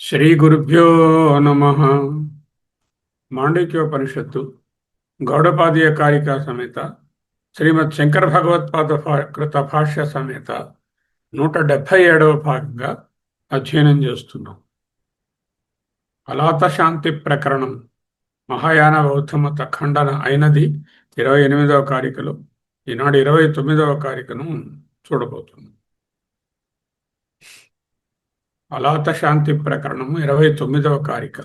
శ్రీ గురుభ్యో నమః. మాండూక్యోపనిషత్తు గౌడపాదీయ కారికా సమేత శ్రీమద్ శంకర భగవత్పాద కృత భాష్య సమేత 177వ భాగంగా అధ్యయనం చేస్తున్నాం. అలాత శాంతి ప్రకరణం మహాయాన బౌద్ధమత ఖండన అయినది 28వ కారికలో. ఈనాడు 29వ కారికను చూడబోతున్నాం. అలాత శాంతి ప్రకరణము 29వ కారిక.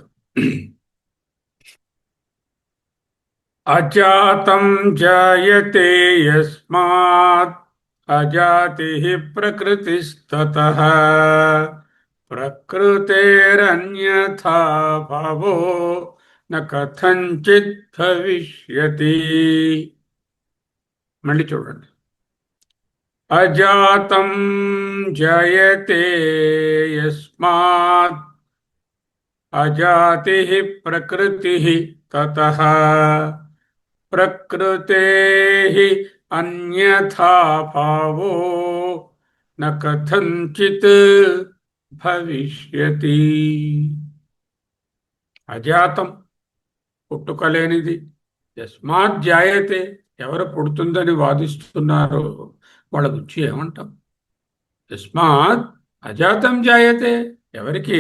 అజాతం జాయతే యస్మాత్ అజాతిః ప్రకృతిస్తతః ప్రకృతేరన్యథా భావో న కథంచిత్ భవిష్యతి. మళ్ళీ చూడండి. అజాతం జయతే యస్మాత్ అజాతిః ప్రకృతిః తతః ప్రకృతేః అన్యథా భావో న కథంచిత్ భవిష్యతి. అజాతం పుట్టుకలేనిది, యస్మాత్ జాయతే ఎవరు పుడుతుందని వాదిస్తున్నారో వాళ్ళ గురించి ఏమంటాం? యస్మాత్ అజాతం జాయతే, ఎవరికి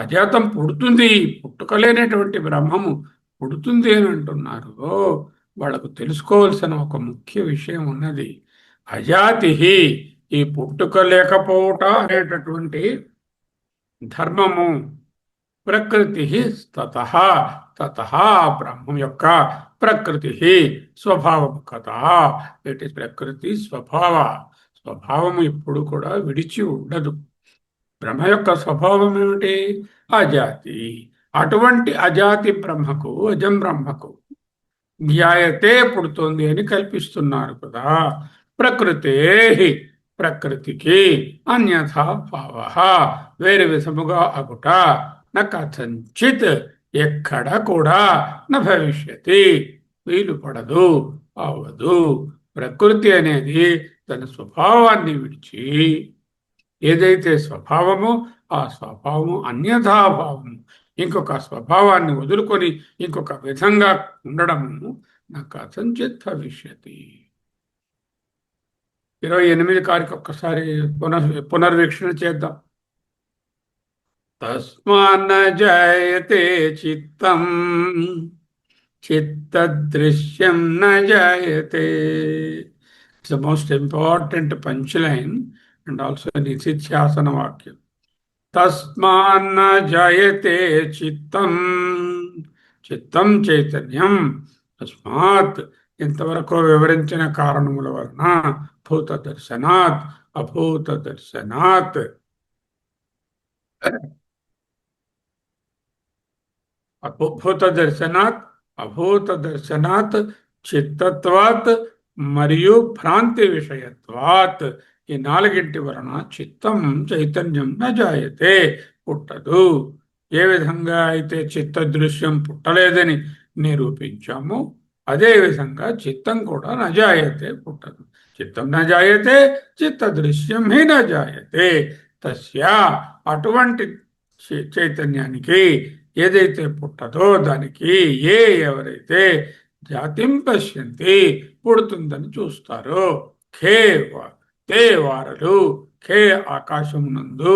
అజాతం పుడుతుంది, పుట్టుకలేనటువంటి బ్రహ్మము పుడుతుంది అని అంటున్నారు. వాళ్ళకు తెలుసుకోవాల్సిన ఒక ముఖ్య విషయం ఉన్నది. అజాతి, ఈ పుట్టుక లేకపోవట అనేటటువంటి ధర్మము, ప్రకృతి తతః, తతః బ్రహ్మం యొక్క ప్రకృతి స్వభావము కదా. ఇట్ ఈస్ ప్రకృతి స్వభావము ఎప్పుడు కూడా విడిచి ఉండదు. బ్రహ్మ యొక్క స్వభావం ఏమిటి? అజాతి. అటువంటి అజాతి బ్రహ్మకు, అజం బ్రహ్మకు జ్ఞాయతే పుడుతోంది అని కల్పిస్తున్నారు కదా. ప్రకృతే, ప్రకృతికి అన్యథా భావ, వేరే విధముగా అగుట న కథంచిత్, ఎక్కడ కూడా న భవిష్యతి, వీలు పడదు, అవదు. ప్రకృతి అనేది తన స్వభావాన్ని విడిచి ఏదైతే స్వభావమో ఆ స్వభావము అన్యథాభావము, ఇంకొక స్వభావాన్ని వదులుకొని ఇంకొక విధంగా ఉండడము నా కథంచిత్ భవిష్యతి. 28 కారిక ఒక్కసారి పునర్వీక్షణ చేద్దాం. తస్మాన్న జాయతే చిత్తం చిత్తదృశ్యం న జాయతే. It's the most important punch line and also నిధిధ్యాసన వాక్యం. తస్మాన్న జాయతే చిత్తం, చిత్తం చైతన్యం, తస్మాత్ ఇంతవరకు వివరించిన కారణముల వలన, భూత దర్శనాత్ అభూత దర్శనాత్, భూత దర్శనాత్ అభూత దర్శనాత్, చిత్తత్వాత్ మరియు భ్రాంతి విషయత్వాత్, ఈ నాలుగింటి వలన చిత్తం చైతన్యం న జాయతే, పుట్టదు. ఏ విధంగా అయితే చిత్త దృశ్యం పుట్టలేదని నిరూపించాము, అదే విధంగా చిత్తం కూడా న జాయతే, పుట్టదు. చిత్తం న జాయతే చిత్త దృశ్యం హి న జాయతే. తస్య, అటువంటి చైతన్యానికి ఏదైతే పుట్టదో దానికి ఎవరైతే జాతిం పశ్యంతి, పుడుతుందని చూస్తారో, తే వారలు, ఖే ఆకాశమునందు,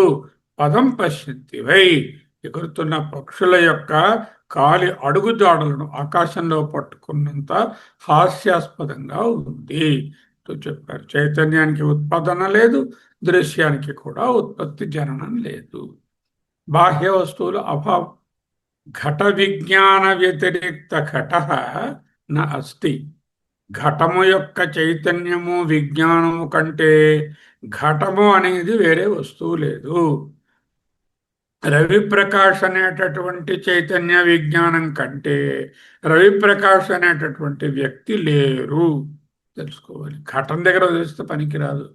పదం పశ్యంతి వై, ఎగురుతున్న పక్షుల యొక్క కాలి అడుగుజాడలను ఆకాశంలో పట్టుకున్నంత హాస్యాస్పదంగా ఉంది చెప్పారు. చైతన్యానికి ఉత్పాదన లేదు, దృశ్యానికి కూడా ఉత్పత్తి జననం లేదు. బాహ్య వస్తువుల అభావం. ఘట విజ్ఞాన వ్యతిరిక్త ఘట న అస్తి. ఘటము యొక్క చైతన్యము విజ్ఞానము కంటే ఘటము అనేది వేరే వస్తువు లేదు. రవిప్రకాష్ అనేటటువంటి చైతన్య విజ్ఞానం కంటే రవిప్రకాష్ అనేటటువంటి వ్యక్తి లేరు. తెలుసుకోవాలి. ఘటం దగ్గర వదిలిస్తే పనికిరాదు,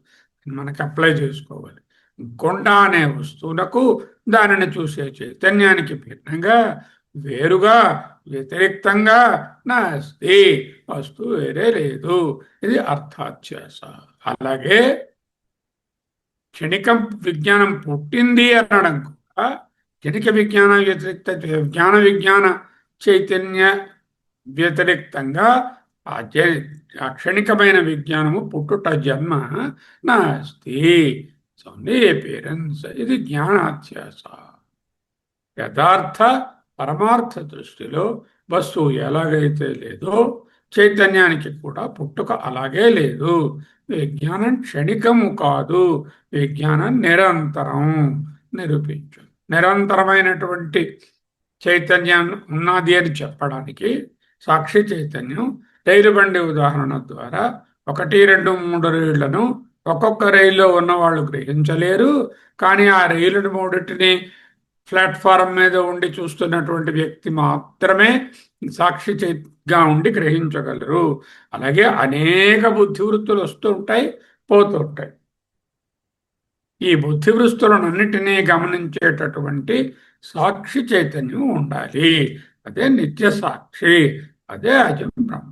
మనకి అప్లై చేసుకోవాలి. కొండ అనే వస్తువులకు దానిని చూసే చైతన్యానికి భిన్నంగా వేరుగా వ్యతిరిక్తంగా నాస్తి, వస్తువు వేరే లేదు. ఇది అర్థాత్యాస. అలాగే క్షణికం విజ్ఞానం పుట్టింది అనడం కూడా క్షణిక విజ్ఞాన వ్యతిరిక్త జ్ఞాన విజ్ఞాన చైతన్య వ్యతిరిక్తంగా ఆ క్షణికమైన విజ్ఞానము పుట్టుట జన్మ నాస్తి. పేరెంట్స్ ఇది జ్ఞానాత్యాస. యథార్థ పరమార్థ దృష్టిలో వస్తువు ఎలాగైతే లేదో చైతన్యానికి కూడా పుట్టుక అలాగే లేదు. విజ్ఞానం క్షణికము కాదు, విజ్ఞానం నిరంతరం. నిరూపించు. నిరంతరమైనటువంటి చైతన్యం ఉన్నది అని చెప్పడానికి సాక్షి చైతన్యం రైలు బండి ఉదాహరణ ద్వారా 1, 2, 3 రైళ్లను ఒక్కొక్క రైల్లో ఉన్న వాళ్ళు గ్రహించలేరు. కానీ ఆ రైలుని 3టిని ప్లాట్ఫారం మీద ఉండి చూస్తున్నటువంటి వ్యక్తి మాత్రమే సాక్షిగా ఉండి గ్రహించగలరు. అలాగే అనేక బుద్ధివృత్తులు వస్తూ ఉంటాయి, పోతూ ఉంటాయి. ఈ బుద్ధివృత్తులన్నిటినీ గమనించేటటువంటి సాక్షి చైతన్యం ఉండాలి. అదే నిత్య సాక్షి, అదే అజం బ్రహ్మ.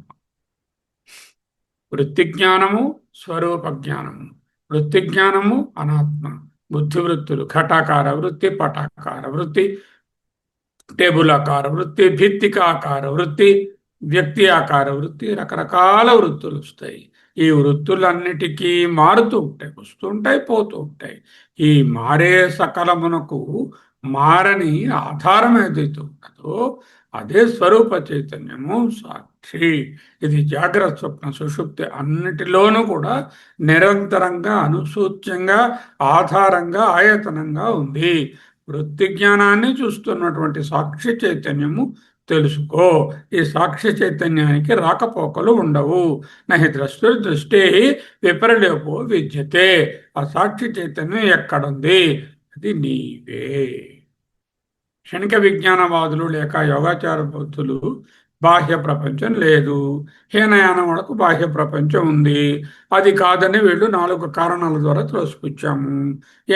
వృత్తి జ్ఞానము స్వరూప జ్ఞానము. వృత్తి జ్ఞానము అనాత్మ. బుద్ధివృత్తులు ఘటాకార వృత్తి, పటాకార వృత్తి, టేబుల్ ఆకార వృత్తి, భిత్తికాకార వృత్తి, వ్యక్తి ఆకార వృత్తి, రకరకాల వృత్తులు వస్తాయి. ఈ వృత్తులన్నిటికీ మారుతూ ఉంటాయి, వస్తుంటాయి, పోతూ ఉంటాయి. ఈ మారే సకలమునకు మారని ఆధారం ఏదైతే ఉన్నదో అదే స్వరూప చైతన్యము సాక్షి. ఇది జాగ్రత్త, స్వప్న, సుషుప్తి అన్నిటిలోనూ కూడా నిరంతరంగా అనుసూచ్యంగా ఆధారంగా ఆయతనంగా ఉంది. వృత్తి జ్ఞానాన్ని చూస్తున్నటువంటి సాక్షి చైతన్యము తెలుసుకో. ఈ సాక్షి చైతన్యానికి రాకపోకలు ఉండవు. నహి దృష్టి విపరలేపో విద్యతే. ఆ సాక్షి చైతన్యం ఎక్కడుంది? అది నీవే. క్షణిక విజ్ఞానవాదులు లేక యోగాచార బౌద్ధులు బాహ్య ప్రపంచం లేదు, హీనయానములకు బాహ్య ప్రపంచం ఉంది, అది కాదని వీళ్ళు 4 కారణాల ద్వారా త్రోసిపుచ్చాము.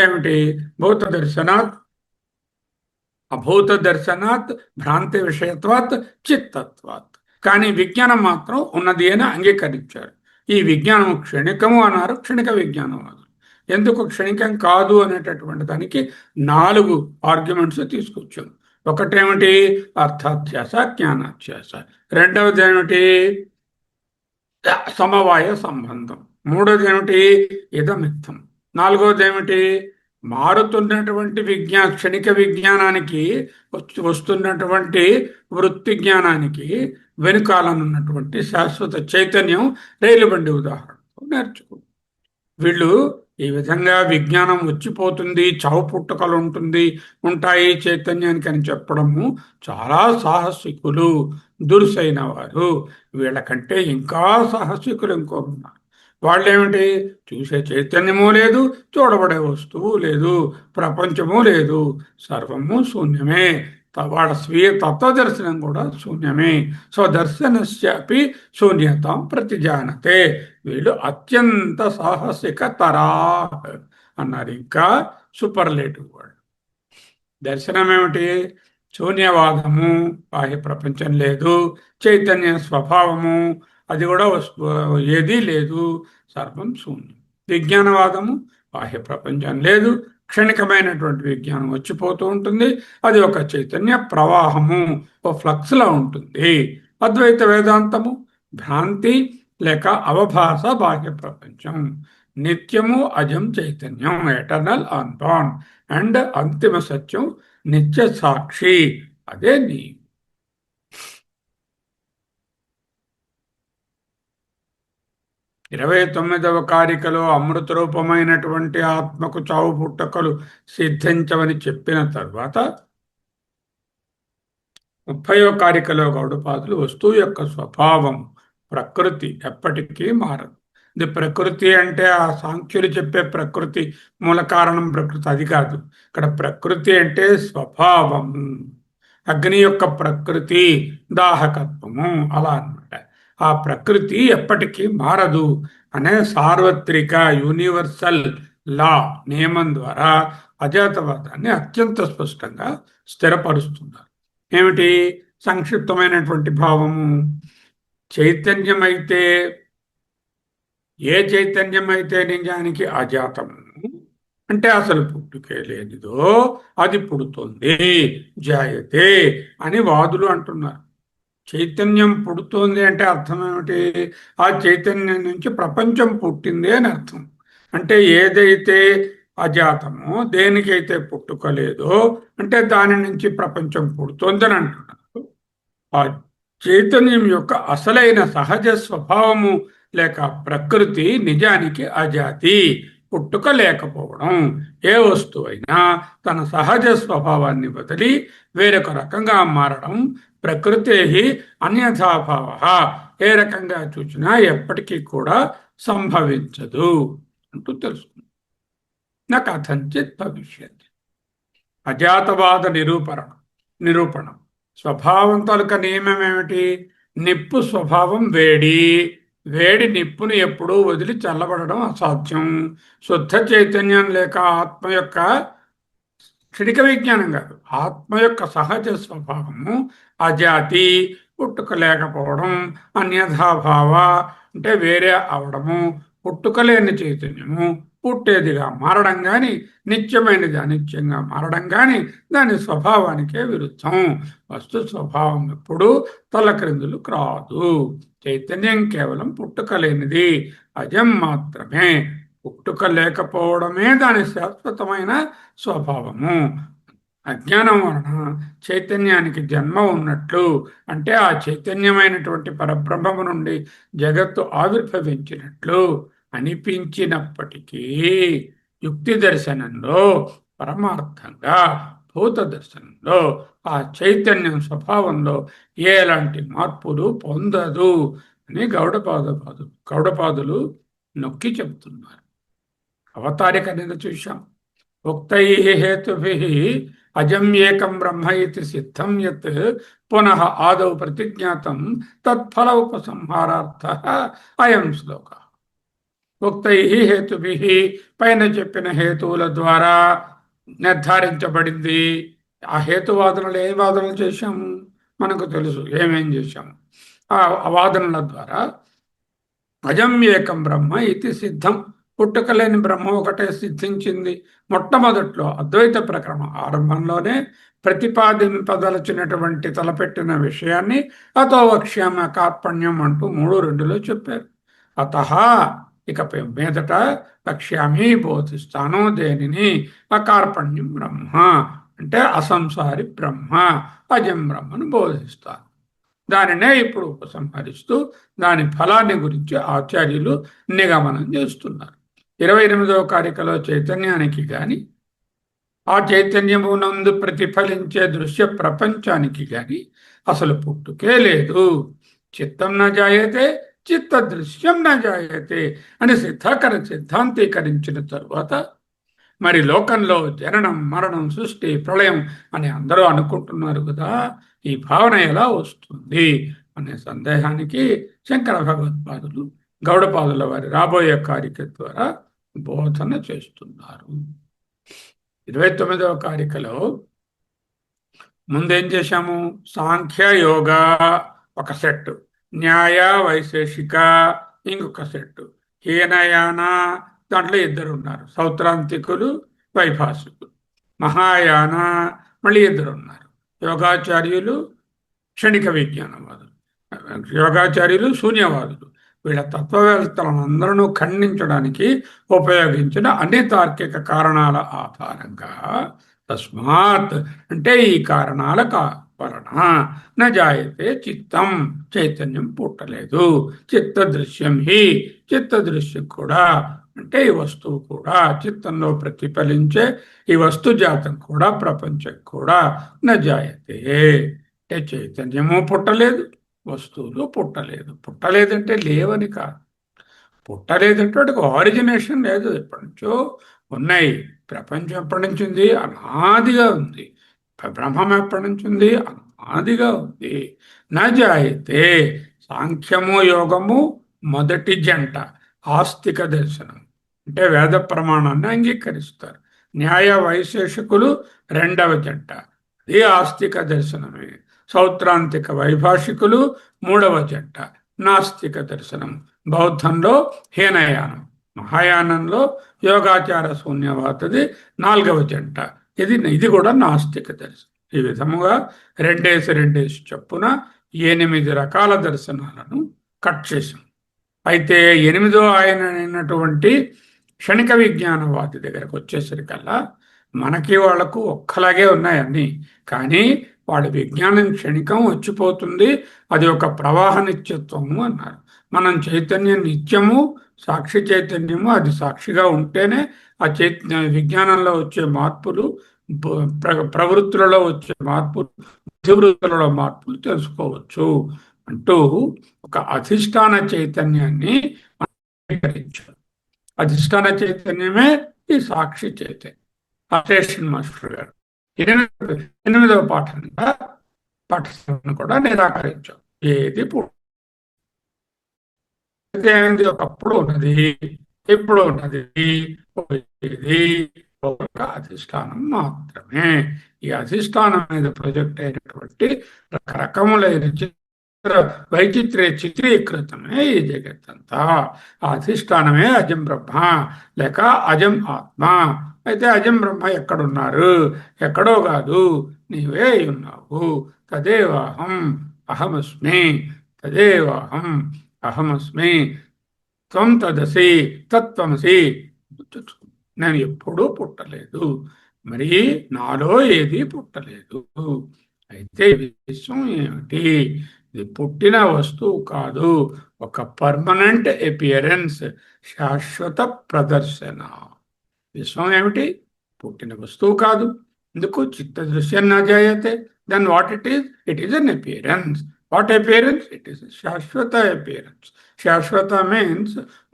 ఏమిటి? భూత దర్శనాత్, అభూత దర్శనాత్, భ్రాంతి విషయత్వాత్, చిత్తత్వాత్. కానీ విజ్ఞానం మాత్రం ఉన్నది అని అంగీకరించారు. ఈ విజ్ఞానం క్షణికము అన్నారు క్షణిక విజ్ఞానవాదులు. ఎందుకు క్షణికం కాదు అనేటటువంటి దానికి 4 ఆర్గ్యుమెంట్స్ తీసుకొచ్చాం. ఒకటేమిటి? అర్థాత్యాస, జ్ఞానాత్యాస. రెండవది ఏమిటి? సమవాయ సంబంధం. మూడవది ఏమిటి? ఇదమిత్తం. నాలుగవది ఏమిటి? మారుతున్నటువంటి క్షణిక విజ్ఞానానికి వస్తున్నటువంటి వృత్తి జ్ఞానానికి వెనుకాలనున్నటువంటి శాశ్వత చైతన్యం రైలు బండి ఉదాహరణతో నేర్చుకో. వీళ్ళు ఈ విధంగా విజ్ఞానం వచ్చిపోతుంది, చావు పుట్టుకలు ఉంటాయి చైతన్యానికి అని చెప్పడము చాలా సాహసికులు, దురుసైన వారు. వీళ్ళకంటే ఇంకా సాహసికులు ఇంకోరున్నారు. వాళ్ళేమిటి? చూసే చైతన్యము లేదు, చూడబడే వస్తువు లేదు, ప్రపంచము లేదు, సర్వము శూన్యమే. వాళ్ళ స్వీయ తత్వదర్శనం కూడా శూన్యమే. స్వదర్శనస్యాపి శూన్యతాం ప్రతిజానతే. వీళ్ళు అత్యంత సాహసిక తరా అన్నారు. ఇంకా సూపర్లేటివ్ వర్డ్. దర్శనం ఏమిటి? శూన్యవాదము, బాహ్య ప్రపంచం లేదు, చైతన్య స్వభావము అది కూడా ఏదీ లేదు, సర్వం శూన్యం. విజ్ఞానవాదము బాహ్య ప్రపంచం లేదు, క్షణికమైనటువంటి విజ్ఞానం వచ్చిపోతూ ఉంటుంది, అది ఒక చైతన్య ప్రవాహము, ఓ ఫ్లక్స్లా ఉంటుంది. అద్వైత వేదాంతము భ్రాంతి లేక అవభాస బాహ్య ప్రపంచం, నిత్యము అజం చైతన్యం, ఎటర్నల్ అన్బార్న్, అండ్ అంతిమ సత్యం నిత్య సాక్షి, అదే నీ. 29వ కారికలో అమృత రూపమైనటువంటి ఆత్మకు చావు పుట్టకలు సిద్ధించవని చెప్పిన తర్వాత 30వ కారికలో గౌడపాదులు వస్తువు యొక్క స్వభావం ప్రకృతి ఎప్పటికీ మారదు. ఇది ప్రకృతి అంటే ఆ సాంఖ్యులు చెప్పే ప్రకృతి, మూల కారణం ప్రకృతి, అది కాదు. ఇక్కడ ప్రకృతి అంటే స్వభావం. అగ్ని యొక్క ప్రకృతి దాహకత్వము, అలా అన్నమాట. ఆ ప్రకృతి ఎప్పటికీ మారదు అనే సార్వత్రిక యూనివర్సల్ లా నియమం ద్వారా అజాతవాదాన్ని అత్యంత స్పష్టంగా స్థిరపరుస్తున్నారు. ఏమిటి సంక్షిప్తమైనటువంటి భావము? చైతన్యమైతే, ఏ చైతన్యమైతే నిజానికి అజాతము అంటే అసలు పుట్టుకే లేనిదో అది పుడుతుంది, జాయతే అని వాదులు అంటున్నారు. చైతన్యం పుడుతోంది అంటే అర్థం ఏమిటి? ఆ చైతన్యం నుంచి ప్రపంచం పుట్టింది అని అర్థం. అంటే ఏదైతే అజాతమో, దేనికైతే పుట్టుకలేదో అంటే దాని నుంచి ప్రపంచం పుడుతోందని అంటున్నారు. ఆ చైతన్యం యొక్క అసలైన సహజ స్వభావము లేక ప్రకృతి నిజానికి అజాతి, పుట్టుక లేకపోవడం. ఏ వస్తువైనా తన సహజ స్వభావాన్ని వదిలి వేరొక రకంగా మారడం ప్రకృతే అన్యథాభావ. ఏ రకంగా చూసినా ఎప్పటికీ కూడా సంభవించదు అంటూ తెలుసుకుంది. నా కథంచిత్ భవిష్యత్. అజాతవాద నిరూపణం. స్వభావం తాలూక నియమం ఏమిటి? నిప్పు స్వభావం వేడి. వేడి నిప్పును ఎప్పుడూ వదిలి చల్లబడడం అసాధ్యం. శుద్ధ చైతన్యం లేక ఆత్మ యొక్క క్షణిక విజ్ఞానం కాదు, ఆత్మ యొక్క సహజ స్వభావము అజాతి, పుట్టుక లేకపోవడం. అన్యథాభావ అంటే వేరే అవడము. పుట్టుక లేని చైతన్యము పుట్టేదిగా మారడం కానీ, నిత్యమైనది అనిత్యంగా మారడం కానీ దాని స్వభావానికే విరుద్ధం. వస్తు స్వభావం ఎప్పుడు తలక్రిందులు రాదు. చైతన్యం కేవలం పుట్టుక లేనిది, అజం మాత్రమే. పుట్టుక లేకపోవడమే దాని శాశ్వతమైన స్వభావము. అజ్ఞానం వలన చైతన్యానికి జన్మ ఉన్నట్లు, అంటే ఆ చైతన్యమైనటువంటి పరబ్రహ్మము నుండి జగత్తు ఆవిర్భవించినట్లు అనిపించినప్పటికీ యుక్తి దర్శనంలో, పరమార్థంగా భూత దర్శనంలో ఆ చైతన్యం స్వభావంలో ఎలాంటి మార్పులు పొందదు అని గౌడపాదులు నొక్కి చెబుతున్నారు. అవతారిక నిన్న చూశాం. ఉక్తై హేతుభి అజం ఏకం బ్రహ్మ ఇది సిద్ధం యత్ పునః ఆదౌ ప్రతిజ్ఞాతం తత్ఫల ఉపసంహారార్థ అయం శ్లోక. ఉక్తై హేతుభి పైన చెప్పిన హేతువుల ద్వారా నిర్ధారించబడింది. ఆ హేతువాదనలు ఏ వాదనలు చేశాము మనకు తెలుసు, ఏమేం చేశాము. ఆ వాదనల ద్వారా అజం ఏకం బ్రహ్మ ఇది సిద్ధం, పుట్టుకలేని బ్రహ్మ ఒకటే సిద్ధించింది. మొట్టమొదట్లో అద్వైత ప్రకరణం ఆరంభంలోనే ప్రతిపాదింపదలచినటువంటి తలపెట్టిన విషయాన్ని అతో వక్ష్యామ కార్పణ్యం అంటూ 3:2లో చెప్పారు. అత ఇక మీదట వక్ష్యామి బోధిస్తాను దేనిని? అకార్పణ్యం బ్రహ్మ అంటే అసంసారి బ్రహ్మ, అజం బ్రహ్మను బోధిస్తాను. దానినే ఇప్పుడు ఉపసంహరిస్తూ దాని ఫలాన్ని గురించి ఆచార్యులు నిగమనం చేస్తున్నారు. 28వ కారికలో చైతన్యానికి గాని, ఆ చైతన్యమునందు ప్రతిఫలించే దృశ్య ప్రపంచానికి గాని అసలు పుట్టుకే లేదు. చిత్తం న జాయతే, చిత్త దృశ్యం న జాయతే అని సిద్ధాంతీకరించిన తరువాత మరి లోకంలో జననం, మరణం, సృష్టి, ప్రళయం అని అందరూ అనుకుంటున్నారు కదా, ఈ భావన ఎలా వస్తుంది అనే సందేహానికి శంకర భగవత్పాదులు గౌడపాదుల వారి రాబోయే కారిక ద్వారా బోధన చేస్తున్నారు. 29వ కారికలో ముందేం చేశాము? సాంఖ్య యోగ ఒక సెట్, న్యాయ వైశేషిక ఇంకొక సెట్, హీనయాన దాంట్లో 2 ఉన్నారు, సౌత్రాంతికులు వైభాషికులు. మహాయాన మళ్ళీ 2 ఉన్నారు, యోగాచార్యులు క్షణిక విజ్ఞానవాదులు, యోగాచార్యులు శూన్యవాదులు. వీళ్ళ తత్వవేత్తలను అందరూ ఖండించడానికి ఉపయోగించిన అన్ని తార్కిక కారణాల ఆధారంగా, తస్మాత్ అంటే ఈ కారణాల వలన న జాయతే చిత్తం, చైతన్యం పుట్టలేదు. చిత్త దృశ్యం హి, చిత్త దృశ్యం కూడా అంటే ఈ వస్తువు కూడా, చిత్తంలో ప్రతిఫలించే ఈ వస్తు జాతం కూడా, ప్రపంచం కూడా న జాయతే అంటే చైతన్యము పుట్టలేదు, వస్తువులు పుట్టలేదు. పుట్టలేదంటే లేవని కాదు, పుట్టలేదంటే ఆరిజినేషన్ లేదు, ఎప్పటి నుంచో ఉన్నాయి. ప్రపంచం ఎప్పటి నుంచి ఉంది? అనాదిగా ఉంది. బ్రహ్మం ఎప్పటి నుంచి ఉంది? అనాదిగా ఉంది. నజాయితే సాంఖ్యము యోగము మొదటి జంట, ఆస్తిక దర్శనం అంటే వేద ప్రమాణాన్ని అంగీకరిస్తారు. న్యాయ వైశేషికులు రెండవ జంట, ఇది ఆస్తిక దర్శనమే. సౌత్రాంతిక వైభాషికులు మూడవ జంట, నాస్తిక దర్శనం. బౌద్ధంలో హీనయానం, మహాయానంలో యోగాచార శూన్యవాదది నాలుగవ జంట. ఇది కూడా నాస్తిక దర్శనం. ఈ విధముగా రెండేసి చొప్పున 8 రకాల దర్శనాలను కట్ చేశాం. అయితే 8వ ఆయన అయినటువంటి క్షణిక విజ్ఞానవాది దగ్గరకు వచ్చేసరికల్లా మనకి వాళ్లకు ఒక్కలాగే ఉన్నాయి అన్నీ. కానీ వాడి విజ్ఞానం క్షణికం వచ్చిపోతుంది, అది ఒక ప్రవాహ నిత్యత్వము అన్నారు. మనం చైతన్యం నిత్యము, సాక్షి చైతన్యము, అది సాక్షిగా ఉంటేనే ఆ విజ్ఞానంలో వచ్చే మార్పులు, ప్రవృత్తులలో వచ్చే మార్పులు, బుద్ధివృత్తులలో మార్పులు తెలుసుకోవచ్చు అంటూ ఒక అధిష్టాన చైతన్యాన్ని అంగీకరించారు. అధిష్టాన చైతన్యమే ఈ సాక్షి చైతన్యం. స్టేషన్ మాస్టర్ గారు 8వ పాఠశాలను కూడా నిరాకరించాం. ఏది ఒకప్పుడు ఉన్నది, ఇప్పుడు ఉన్నది, ఇది ఒక అధిష్టానం మాత్రమే. ఈ అధిష్టానం మీద ప్రొజెక్ట్ అయినటువంటి రకరకములైన వైచిత్ర్య చిత్రీకృతమే ఈ జగత్తంతా. ఆ అధిష్టానమే అజం బ్రహ్మ లేక అజం ఆత్మ. అయితే అజం బ్రహ్మ ఎక్కడున్నారు? ఎక్కడో కాదు, నీవే ఉన్నావు. తదేవాహం అహమస్మి, తదేవాహం అహమస్మి, త్వం తదసి తత్వమసి. నేను ఎప్పుడూ పుట్టలేదు, మరి నాలో ఏది పుట్టలేదు. అయితే విశ్వం ఏమిటి? ఇది పుట్టిన వస్తువు కాదు, ఒక పర్మనెంట్ అపియరెన్స్, శాశ్వత ప్రదర్శన. విశ్వం ఏమిటి? పుట్టిన వస్తువు కాదు. ఎందుకు? చిత్త దృశ్యం నా జాయతే. Then what it is? It is an appearance. What appearance? It is శాశ్వత అపియరెన్స్. శాశ్వత మీన్స్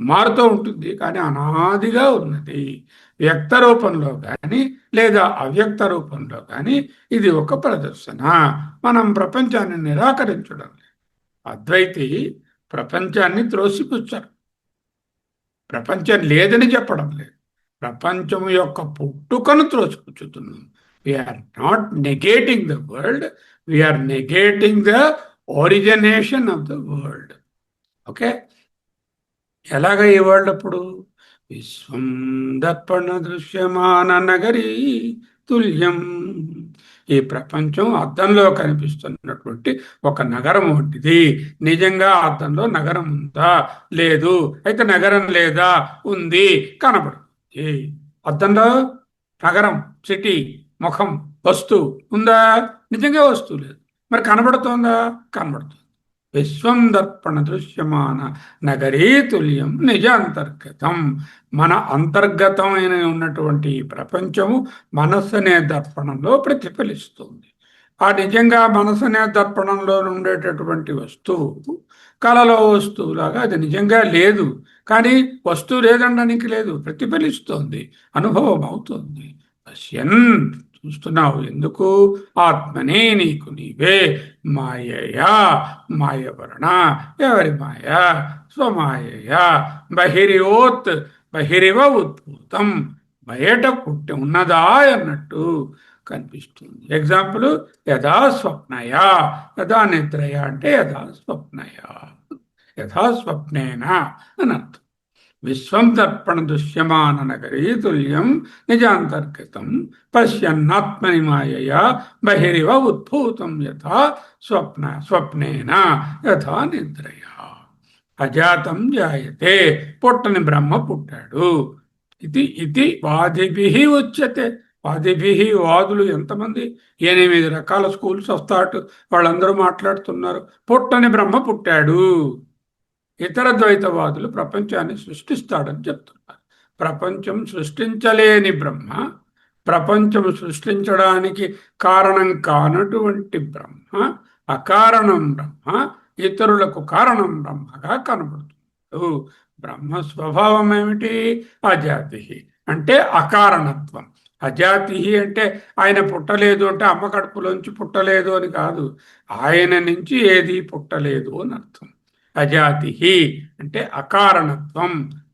మారుతూ ఉంటుంది, కానీ అనాదిగా ఉన్నది. వ్యక్త రూపంలో కానీ లేదా అవ్యక్త రూపంలో కానీ ఇది ఒక ప్రదర్శన. మనం ప్రపంచాన్ని నిరాకరించడం లేదు. అద్వైతి ప్రపంచాన్ని త్రోసిపుచ్చారు, ప్రపంచం లేదని చెప్పడం లేదు. ప్రపంచం యొక్క పుట్టుకను త్రోసిపుచ్చుతున్నాం. We are not negating the world, we are negating the origination of the world. Okay, ఎలాగ ఈ వరల్డ్ అప్పుడు? విశ్వం దర్పణ దృశ్యమాన నగరీ తుల్యం. ఈ ప్రపంచం అద్దంలో కనిపిస్తున్నటువంటి ఒక నగరం వంటిది. నిజంగా అద్దంలో నగరం ఉందా? లేదు. అయితే నగరం లేదా? ఉంది, కనబడుతుంది. అద్దంలో నగరం, సిటీ, ముఖం, వస్తువు ఉందా? నిజంగా వస్తువు లేదు, మరి కనబడుతోందా? కనబడుతుంది. విశ్వం దర్పణ దృశ్యమాన నగరీ తుల్యం నిజ అంతర్గతం. మన అంతర్గతమైన ఉన్నటువంటి ఈ ప్రపంచము మనస్సు అనే దర్పణంలో ప్రతిఫలిస్తుంది. ఆ నిజంగా మనస్సు అనే దర్పణంలో ఉండేటటువంటి వస్తువు కళలో వస్తువులాగా అది నిజంగా లేదు, కానీ వస్తువు లేదనడానికి లేదు, ప్రతిఫలిస్తోంది, అనుభవం అవుతుంది. పశ్యన్, చూస్తున్నావు. ఎందుకు? ఆత్మనే నీకు నీవే. మాయయా, మాయ వలన. ఎవరి మాయ? స్వమాయ. బహిరివోత్, బహిరివ ఉద్భూతం, బయట పుట్టి ఉన్నదా అన్నట్టు కనిపిస్తుంది. ఎగ్జాంపుల్, యథా స్వప్నయ. యథా నిద్రయ అంటే యథా స్వప్నయ, యథా స్వప్నేన అని అర్థం. విశ్వం దర్పణ దృశ్యమాన నగరీ తుల్యం నిజాంతర్గతం పశ్యన్నాత్మని మాయయా బహిరివ ఉద్భూతం యథా స్వప్నేన యథా నిద్రయా. అజాతం జాయతే, పుట్టని బ్రహ్మ పుట్టాడు. ఇది వాదిభిః ఉచ్యతే. వాదిభి వాదులు ఎంతమంది, 8 రకాల స్కూల్స్ ఆఫ్ థాట్ వాళ్ళందరూ మాట్లాడుతున్నారు. పుట్టని బ్రహ్మ పుట్టాడు. ఇతర ద్వైతవాదులు ప్రపంచాన్ని సృష్టిస్తాడని చెప్తున్నారు. ప్రపంచం సృష్టించలేని బ్రహ్మ, ప్రపంచం సృష్టించడానికి కారణం కానటువంటి బ్రహ్మ, అకారణం బ్రహ్మ, ఇతరులకు కారణం బ్రహ్మగా కనబడుతుంది. బ్రహ్మ స్వభావం ఏమిటి? అజాతి అంటే అకారణత్వం. అజాతి అంటే ఆయన పుట్టలేదు అంటే అమ్మ కడుపులోంచి పుట్టలేదు అని కాదు, ఆయన నుంచి ఏది పుట్టలేదు అని అర్థం. అజాతి అంటే అకారణత్వం,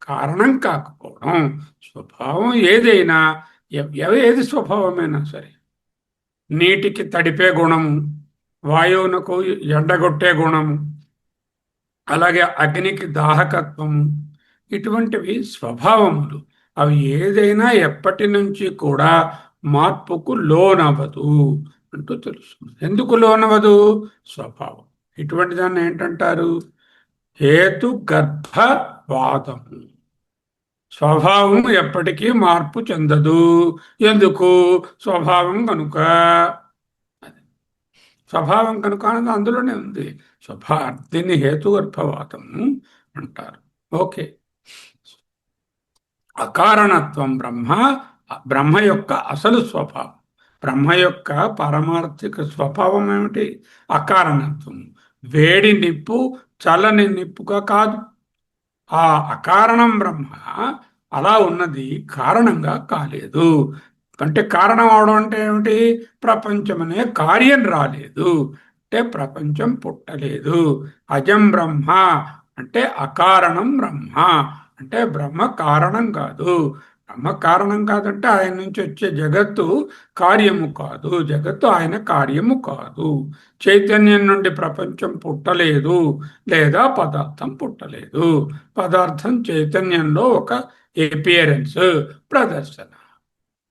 కారణం కాకపోవడం. స్వభావం ఏదైనా, ఏది స్వభావమైనా సరే, నీటికి తడిపే గుణము, వాయువునకు ఎండగొట్టే గుణము, అలాగే అగ్నికి దాహకత్వము, ఇటువంటివి స్వభావములు. అవి ఏదైనా ఎప్పటి నుంచి కూడా మార్పుకు లోనవదు అంటూ తెలుస్తుంది. ఎందుకు లోనవదు? స్వభావం. ఇటువంటి దాన్ని ఏంటంటారు? హేతు గర్భవాదము. స్వభావం ఎప్పటికీ మార్పు చెందదు. ఎందుకు? స్వభావం కనుక. స్వభావం కనుక అనేది అందులోనే ఉంది. దీన్ని హేతుగర్భవాదం అంటారు. ఓకే. అకారణత్వం బ్రహ్మ, బ్రహ్మ యొక్క అసలు స్వభావం. బ్రహ్మ యొక్క పారమార్థిక స్వభావం ఏమిటి? అకారణత్వం. వేడి నిప్పు చల్లని నిప్పుగా కాదు. ఆ అకారణం బ్రహ్మ అలా ఉన్నది, కారణంగా కాలేదు. అంటే కారణం అవడం అంటే ఏమిటి? ప్రపంచం అనే కార్యం రాలేదు అంటే ప్రపంచం పుట్టలేదు. అజం బ్రహ్మ అంటే అకారణం బ్రహ్మ అంటే బ్రహ్మ కారణం కాదు. బ్రహ్మ కారణం కాదంటే ఆయన నుంచి వచ్చే జగత్తు కార్యము కాదు, జగత్తు ఆయన కార్యము కాదు. చైతన్యం నుండి ప్రపంచం పుట్టలేదు, లేదా పదార్థం పుట్టలేదు. పదార్థం చైతన్యంలో ఒక ఎపియరెన్స్, ప్రదర్శన.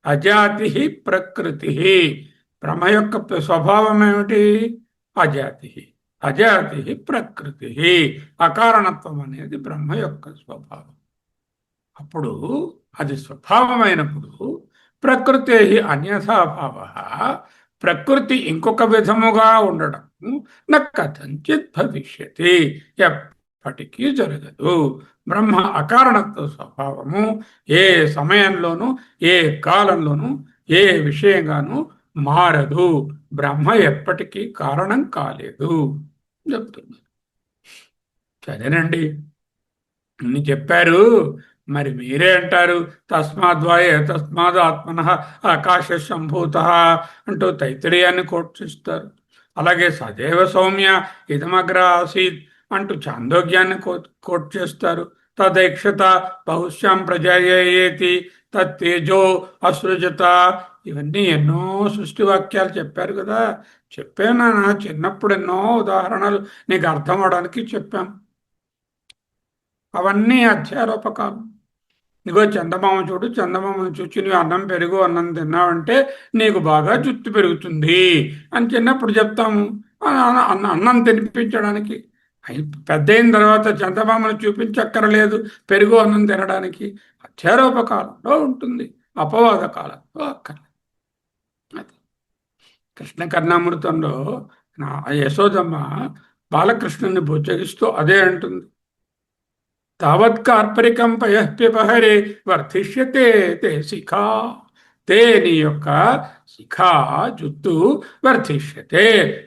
అజాతి ప్రకృతి. బ్రహ్మ యొక్క స్వభావం ఏమిటి? అజాతి. అజాతి ప్రకృతి. అకారణత్వం అనేది బ్రహ్మ యొక్క స్వభావం. అప్పుడు అది స్వభావమైనప్పుడు ప్రకృతి అన్యథాభావ, ప్రకృతి ఇంకొక విధముగా ఉండడం నకథంచిత్ భవిష్యతి, ఎప్పటికీ జరగదు. బ్రహ్మ అకారణత్వ స్వభావము ఏ సమయంలోనూ ఏ కాలంలోనూ ఏ విషయంగానూ మారదు. బ్రహ్మ ఎప్పటికీ కారణం కాలేదు చెప్తున్నారు. సరేనండి, అని చెప్పారు. మరి మీరే అంటారు తస్మాద్వాయ తస్మాద్ ఆత్మన ఆకాశ సంభూత అంటూ తైత్తిరీయాన్ని కోట్ చేస్తారు. అలాగే సదేవ సౌమ్య ఇదమగ్ర ఆసీత్ అంటూ చాందోగ్యాన్ని కోట్ చేస్తారు. తదైక్షత బహుశ్యాం ప్రజాయేతి తేజో అసృజత. ఇవన్నీ ఎన్నో సృష్టి వాక్యాలు చెప్పారు కదా. చెప్పాను చిన్నప్పుడు ఎన్నో ఉదాహరణలు నీకు అర్థం అవడానికి చెప్పాం. అవన్నీ అధ్యారోపకాలు. ఇగో చందమామ చూడు, చందమామను చూచి నువ్వు అన్నం పెరుగు అన్నం తిన్నావంటే నీకు బాగా జుట్టు పెరుగుతుంది అని చిన్నప్పుడు చెప్తాము, అన్నం తినిపించడానికి. పెద్ద అయిన తర్వాత చందమామను చూపించక్కరలేదు పెరుగు అన్నం తినడానికి. అధ్యారోపకాలంలో ఉంటుంది, అపవాద కాలంలో అక్కర్లేదు. అది కృష్ణ కర్ణామృతంలో యశోదమ్మ బాలకృష్ణుని బుజ్జగిస్తూ అదే అంటుంది. తావత్ కార్పరికం పయఃప్యపహరే వర్ధిష్యతే తే శిఖా. తే నీ యొక్క శిఖా జుత్తు వర్ధిష్యతే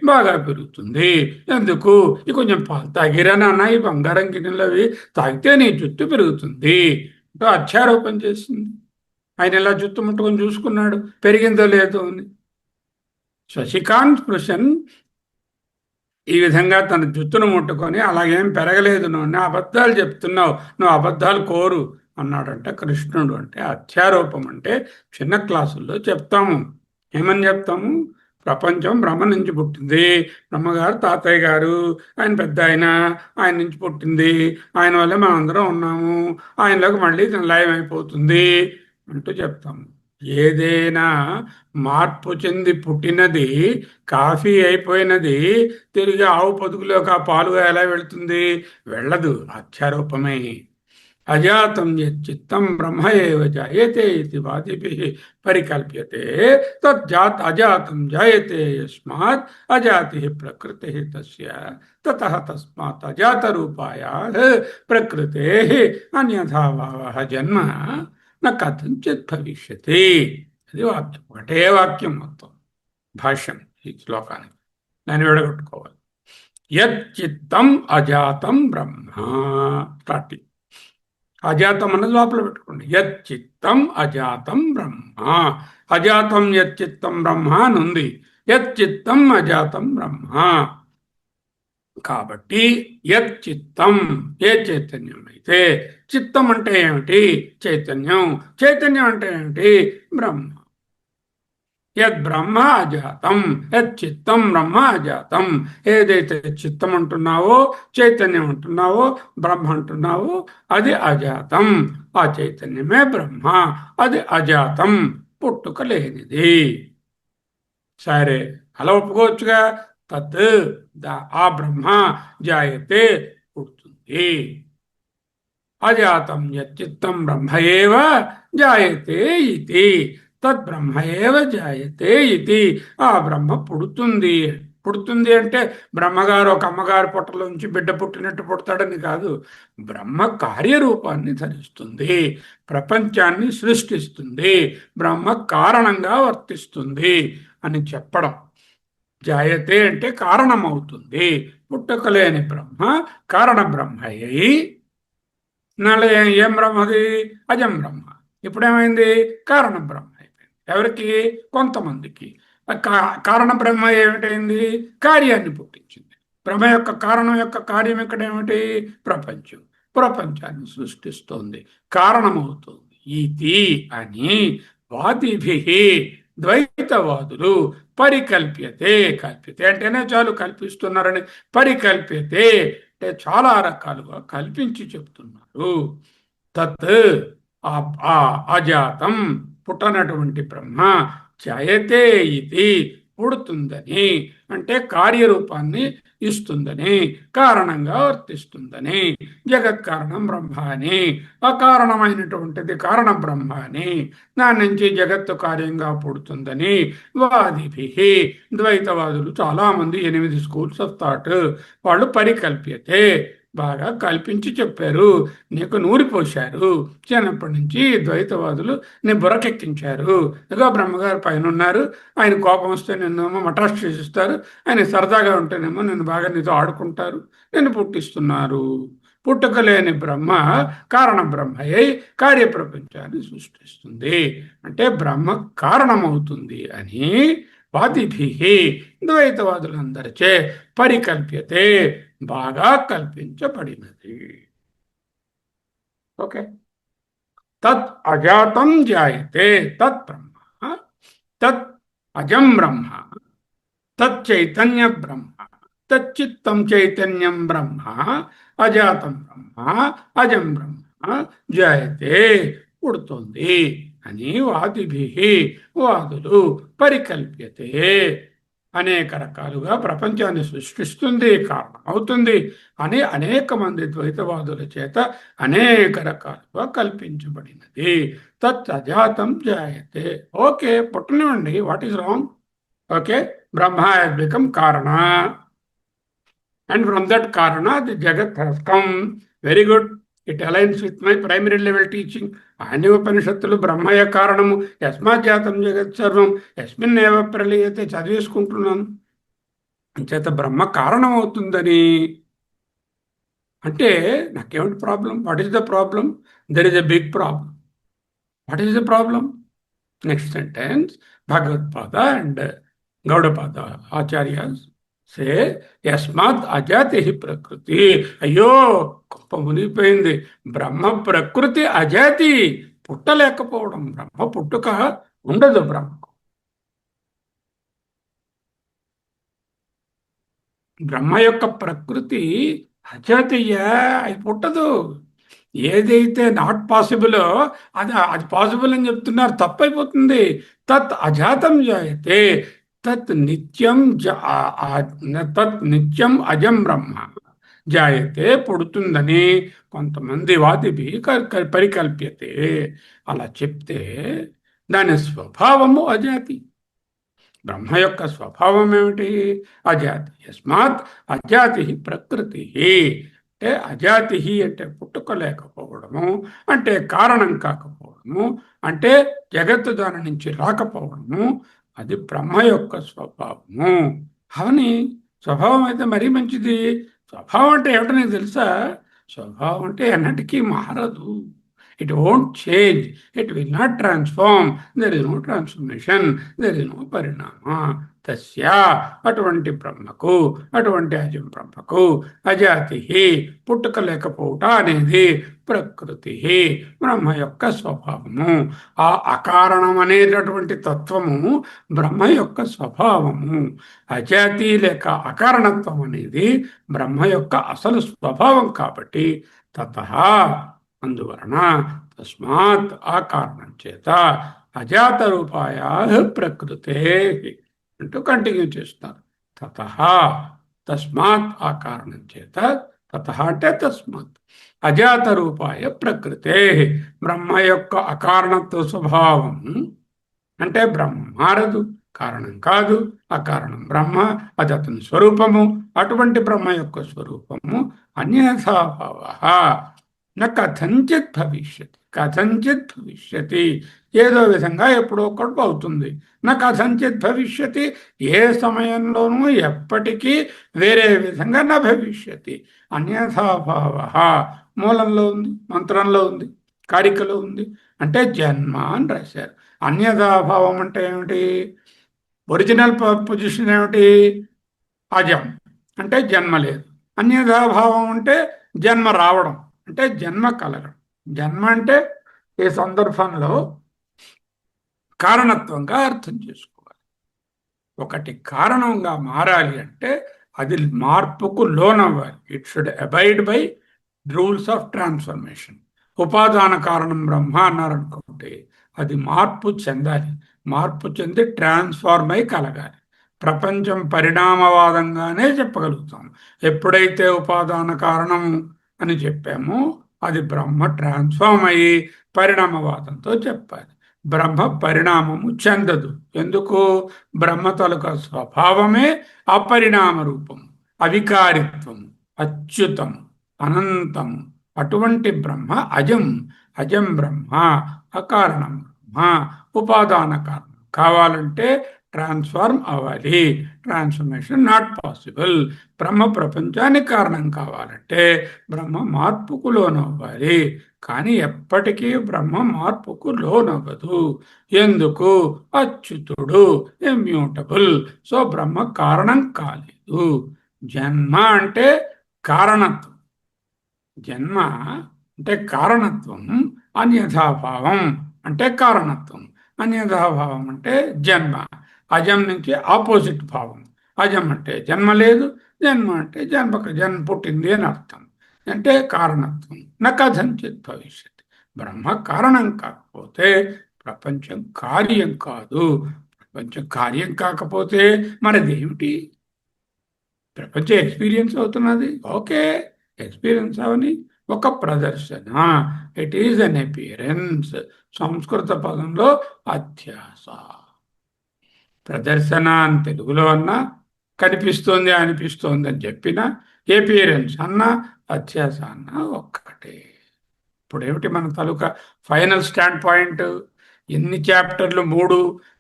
బాగా పెరుగుతుంది. ఎందుకు? ఈ కొంచెం పాలు తాగిరానన్నా, ఈ బంగారం గిన్నెలు అవి తాగితే నీ జుట్టు పెరుగుతుంది అంటూ అధ్యారోపణ చేసింది. ఆయన ఎలా జుత్తు ముట్టుకొని చూసుకున్నాడు పెరిగిందో లేదో అని. శశికాంత్ స్పృశన్ ఈ విధంగా తన జుత్తును ముట్టుకొని అలాగేం పెరగలేదు, నువ్వు అబద్ధాలు చెప్తున్నావు, నువ్వు అబద్ధాలు కోరు అన్నాడంట కృష్ణుడు. అంటే అధ్యారోపం అంటే చిన్న క్లాసుల్లో చెప్తాము. ఏమని చెప్తాము? ప్రపంచం బ్రహ్మ నుంచి పుట్టింది, బ్రహ్మగారు తాతయ్య గారు, ఆయన పెద్ద ఆయన నుంచి పుట్టింది, ఆయన వల్ల మనం అందరం ఉన్నాము, ఆయనలోకి మళ్ళీ లయం అయిపోతుంది అంటూ చెప్తాము. ఏదైనా మార్పు చెంది పుట్టినది కాఫీ అయిపోయినది తిరిగి ఆవు పొదుగులోకి ఆ పాలుగా ఎలా వెళుతుంది? వెళ్ళదు. అధ్యారూపమే. అజాతం యచ్చిత్తం బ్రహ్మ ఏవ జాయతే ఇది వాదిభిః పరికల్ప్యతే అజాతం జాయతే యస్మాత్ అజాతి ప్రకృతి తస్య తతః తస్మాత్ అజాత రూపాయాః ప్రకృతేః అన్యథా భావః జన్మ న కథంచిత్ భవిష్యతి. అది వాక్యం, ఒకటే వాక్యం మొత్తం భాష్యం ఈ శ్లోకానికి. దాన్ని విడగొట్టుకోవాలి. యచ్చిత్తం అజాతం బ్రహ్మ. స్టార్టింగ్ అజాతం అన్నది లోపల పెట్టుకోండి. యచ్చిత్తం అజాతం బ్రహ్మ. అజాతం యచ్చిత్తం బ్రహ్మ అని ఉంది. యచ్చిత్తం అజాతం బ్రహ్మ. కాబట్టి యచ్చిత్తం ఏ చైతన్యం అయితే, చిత్తం అంటే ఏమిటి? చైతన్యం. చైతన్యం అంటే ఏమిటి? బ్రహ్మ. యద్ బ్రహ్మ అజాతం, యద్ చిత్తం బ్రహ్మ అజాతం. ఏదైతే చిత్తం అంటున్నావో, చైతన్యం అంటున్నావో, బ్రహ్మ అంటున్నావో అది అజాతం. ఆ చైతన్యమే బ్రహ్మ. అది అజాతం, పుట్టుక లేనిది. సరే, అలా ఒప్పుకోవచ్చుగా. తత్ ఆ బ్రహ్మ జాయతే పుడుతుంది. అజాతం యచ్చిత్తం బ్రహ్మ ఏవ జాయతే ఇతి. తద్బ్రహ్మ ఏవ జాయతే ఇది. ఆ బ్రహ్మ పుడుతుంది. పుడుతుంది అంటే బ్రహ్మగారు ఒక అమ్మగారు పొట్టలోంచి బిడ్డ పుట్టినట్టు పుడతాడని కాదు. బ్రహ్మ కార్యరూపాన్ని ధరిస్తుంది, ప్రపంచాన్ని సృష్టిస్తుంది, బ్రహ్మ కారణంగా వర్తిస్తుంది అని చెప్పడం. జాయతే అంటే కారణమవుతుంది. పుట్టుకలేని బ్రహ్మ కారణ బ్రహ్మ అయి నాಳೆ ఏం బ్రహ్మది? అజం బ్రహ్మ. ఇప్పుడేమైంది? కారణ బ్రహ్మ అయిపోయింది. ఎవరికి? కొంతమందికి. కారణ బ్రహ్మ ఏమిటైంది? కార్యాన్ని పుట్టించింది. బ్రహ్మ యొక్క కారణం యొక్క కార్యం ఇక్కడ ఏమిటి? ప్రపంచం. ప్రపంచాన్ని సృష్టిస్తోంది, కారణమవుతుంది. ఇది అని వాదిభి, ద్వైతవాదులు పరికల్ప్యతే. కల్పితే అంటేనే చాలు, కల్పిస్తున్నారని. పరికల్ప్యతే అంటే చాలా రకాలుగా కల్పించి చెప్తున్నారు. తత్ అజాతం పుట్టనటువంటి బ్రహ్మ జాయతే ఇది పుడుతుందని, అంటే కార్యరూపాన్ని ఇస్తుందని, కారణంగా వర్తిస్తుందని. జగత్ కారణం బ్రహ్మ అని, అకారణమైనటువంటిది కారణ బ్రహ్మ అని, దాని నుంచి జగత్తు కార్యంగా పుడుతుందని వాదిభి, ద్వైతవాదులు చాలామంది, 8 స్కూల్స్ ఆఫ్ థాట్ వాళ్ళు పరికల్ప్యతే బాగా కల్పించి చెప్పారు. నీకు నూరిపోశారు. చిన్నప్పటి నుంచి ద్వైతవాదులు నీ బుర్రకెక్కించారు. ఇదిగో బ్రహ్మగారు పైన ఉన్నారు, ఆయన కోపం వస్తే నిన్నేమో మటాష్ చేసిస్తారు, ఆయన సరదాగా ఉంటేనేమో నిన్ను బాగా నీతో ఆడుకుంటారు, నిన్ను పుట్టిస్తున్నారు. పుట్టుకలేని బ్రహ్మ కారణ బ్రహ్మయ్యి కార్యప్రపంచాన్ని సృష్టిస్తుంది, అంటే బ్రహ్మ కారణమవుతుంది అని వాదిభి, ద్వైతవాదులందరిచే పరికల్ప్యతే బాగా కల్పించబడినది. ఓకే. తత్ అజాతం జాయతే తత్ బ్రహ్మ, తత్ అజం బ్రహ్మ, తత్ చైతన్య బ్రహ్మ, తచ్చిత్తం చైతన్యం బ్రహ్మ, అజాతం బ్రహ్మ, అజం బ్రహ్మ జాయతే పుడుతుంది అని వాదిభి, వాదులు పరికల్ప్యతే అనేక రకాలుగా ప్రపంచాన్ని సృష్టిస్తుంది, కారణం అవుతుంది అని అనేక మంది ద్వైతవాదుల చేత అనేక రకాలుగా కల్పించబడినది. తత్ అజాతం జాయతే. ఓకే, పుట్టనివ్వండి, what is wrong? Okay, Brahma has become కారణ, అండ్ ఫ్రమ్ దట్ కారణ ది జగత్ has come. Very good, it aligns with my primary level teaching. అన్ని ఉపనిషత్తులు బ్రహ్మయ కారణము, యస్మాత్ జాతం జగత్ సర్వం యస్మిన్ ఏవ ప్రళయతే చదివేసుకుంటున్నాను. అంచేత బ్రహ్మ కారణం అవుతుందని అంటే నాకేమిటి problem? What is the problem? There is a big problem. What is the problem? Next sentence, Bhagavatpada and Gaudapada acharyas say యస్మాత్ అజాతి ప్రకృతి. అయ్యో, గొప్ప మునిగిపోయింది. బ్రహ్మ ప్రకృతి అజాతి, పుట్టలేకపోవడం. బ్రహ్మ పుట్టుక ఉండదు. బ్రహ్మ యొక్క ప్రకృతి అజాతీయ, అది పుట్టదు. ఏదైతే నాట్ పాసిబులో అది పాసిబుల్ అని చెప్తున్నారు, తప్పైపోతుంది. తత్ అజాతం జాయతే తత్ నిత్యం తత్ నిత్యం అజం బ్రహ్మ. జాయతే పుడుతుందని కొంతమంది వాదిభి పరికల్ప్యతే. అలా చెప్తే దాని స్వభావము అజాతి. బ్రహ్మ యొక్క స్వభావం ఏమిటి? అజాతి. యస్మాత్ అజాతి ప్రకృతి. అంటే అజాతి అంటే పుట్టుక లేకపోవడము, అంటే కారణం కాకపోవడము, అంటే జగత్తు దాని నుంచి రాకపోవడము, అది బ్రహ్మ యొక్క స్వభావము. అవని స్వభావం అయితే మరీ మంచిది. స్వభావం అంటే ఏమిటో నీకు తెలుసా? స్వభావం అంటే ఎన్నటికీ మారదు. It won't change, it will not transform, there is no transformation, there is no పరిణామ. తస్య అటువంటి బ్రహ్మకు, అటువంటి అజం బ్రహ్మకు అజాతి పుట్టుక లేకపోవట అనేది ప్రకృతి, బ్రహ్మ యొక్క స్వభావము. ఆ అకారణం అనేటటువంటి తత్వము బ్రహ్మ యొక్క స్వభావము. అజాతి లేక అకారణత్వం అనేది బ్రహ్మ యొక్క అసలు స్వభావం కాబట్టి తతః అందువలన తస్మాత్ ఆ కారణం చేత అజాత రూపాయ ప్రకృతే అంటూ కంటిన్యూ చేస్తారు. తతః తస్మాత్ ఆ కారణం చేత, తతః అంటే తస్మాత్ అజాత రూపాయ ప్రకృతే బ్రహ్మ యొక్క అకారణత్వ స్వభావం అంటే బ్రహ్మ మారదు, కారణం కాదు, అకారణం బ్రహ్మ, అది అతని స్వరూపము. అటువంటి బ్రహ్మ యొక్క స్వరూపము అన్యథాభావ నా కథంచిత్ భవిష్యతి. కథంచిత్ భవిష్యతి ఏదో విధంగా ఎప్పుడో ఒకటి అవుతుంది. నా కథంచిత్ భవిష్యతి ఏ సమయంలోనూ ఎప్పటికీ వేరే విధంగా నా భవిష్యతి. అన్యథాభావ మూలంలో ఉంది, మంత్రంలో ఉంది, కారికలో ఉంది. అంటే జన్మ అని రాశారు. అన్యథాభావం అంటే ఏమిటి? ఒరిజినల్ పొజిషన్ ఏమిటి? అజం అంటే జన్మ లేదు. అన్యథాభావం అంటే జన్మ రావడం, అంటే జన్మ కలగడం. జన్మ అంటే ఈ సందర్భంలో కారణత్వంగా అర్థం చేసుకోవాలి. ఒకటి కారణంగా మారాలి అంటే అది మార్పుకు లోనవ్వాలి. It should abide by rules of transformation. ఉపాదాన కారణం బ్రహ్మ అన్నారనుకోండి, అది మార్పు చెందాలి. మార్పు చెంది ట్రాన్స్ఫార్మ్ అయి కలగాలి. ప్రపంచం పరిణామవాదంగానే చెప్పగలుగుతాం. ఎప్పుడైతే ఉపాదాన కారణం అని చెప్పామో అది బ్రహ్మ ట్రాన్స్ఫార్మ్ అయ్యి పరిణామవాదంతో చెప్పాలి. బ్రహ్మ పరిణామము చెందదు. ఎందుకు? బ్రహ్మ తాలూకా స్వభావమే అపరిణామ రూపము, అవికారిత్వము, అచ్యుతము, అనంతము. అటువంటి బ్రహ్మ అజం. అజం బ్రహ్మ, అకారణం బ్రహ్మ, ఉపాదాన కారణం. కావాలంటే ట్రాన్స్ఫార్మ్ అవ్వాలి. Transformation not possible. బ్రహ్మ ప్రపంచానికి కారణం కావాలంటే బ్రహ్మ మార్పుకు లోనవ్వాలి. కానీ ఎప్పటికీ బ్రహ్మ మార్పుకు లోనవ్వదు. ఎందుకు? అచ్యుతుడు, ఇమ్యూటబుల్. సో బ్రహ్మ కారణం కాలేదు. జన్మ అంటే కారణత్వం. జన్మ అంటే కారణత్వం. అన్యథాభావం అంటే కారణత్వం. అన్యథాభావం అంటే జన్మ. అజం నుంచి ఆపోజిట్ భావం. అజం అంటే జన్మ లేదు, జన్మ అంటే జన్మ పుట్టింది అని అర్థం. అంటే కారణత్వం. నకథంచిత్ భవిష్యత్. బ్రహ్మ కారణం కాకపోతే ప్రపంచం కార్యం కాదు. ప్రపంచం కార్యం కాకపోతే మనదేమిటి? ప్రపంచం ఎక్స్పీరియన్స్ అవుతున్నది. ఓకే, ఎక్స్పీరియన్స్ అవని. ఒక ప్రదర్శన. It is an appearance. సంస్కృత పదంలో అధ్యాస. ప్రదర్శన అని తెలుగులో అన్నా, కనిపిస్తోంది అనిపిస్తోంది అని చెప్పిన, ఎపియరెన్స్ అన్నా, అధ్యాస అన్నా ఒక్కటే. ఇప్పుడు ఏమిటి మన తాలూకా ఫైనల్ స్టాండ్ పాయింట్? ఎన్ని చాప్టర్లు? 3.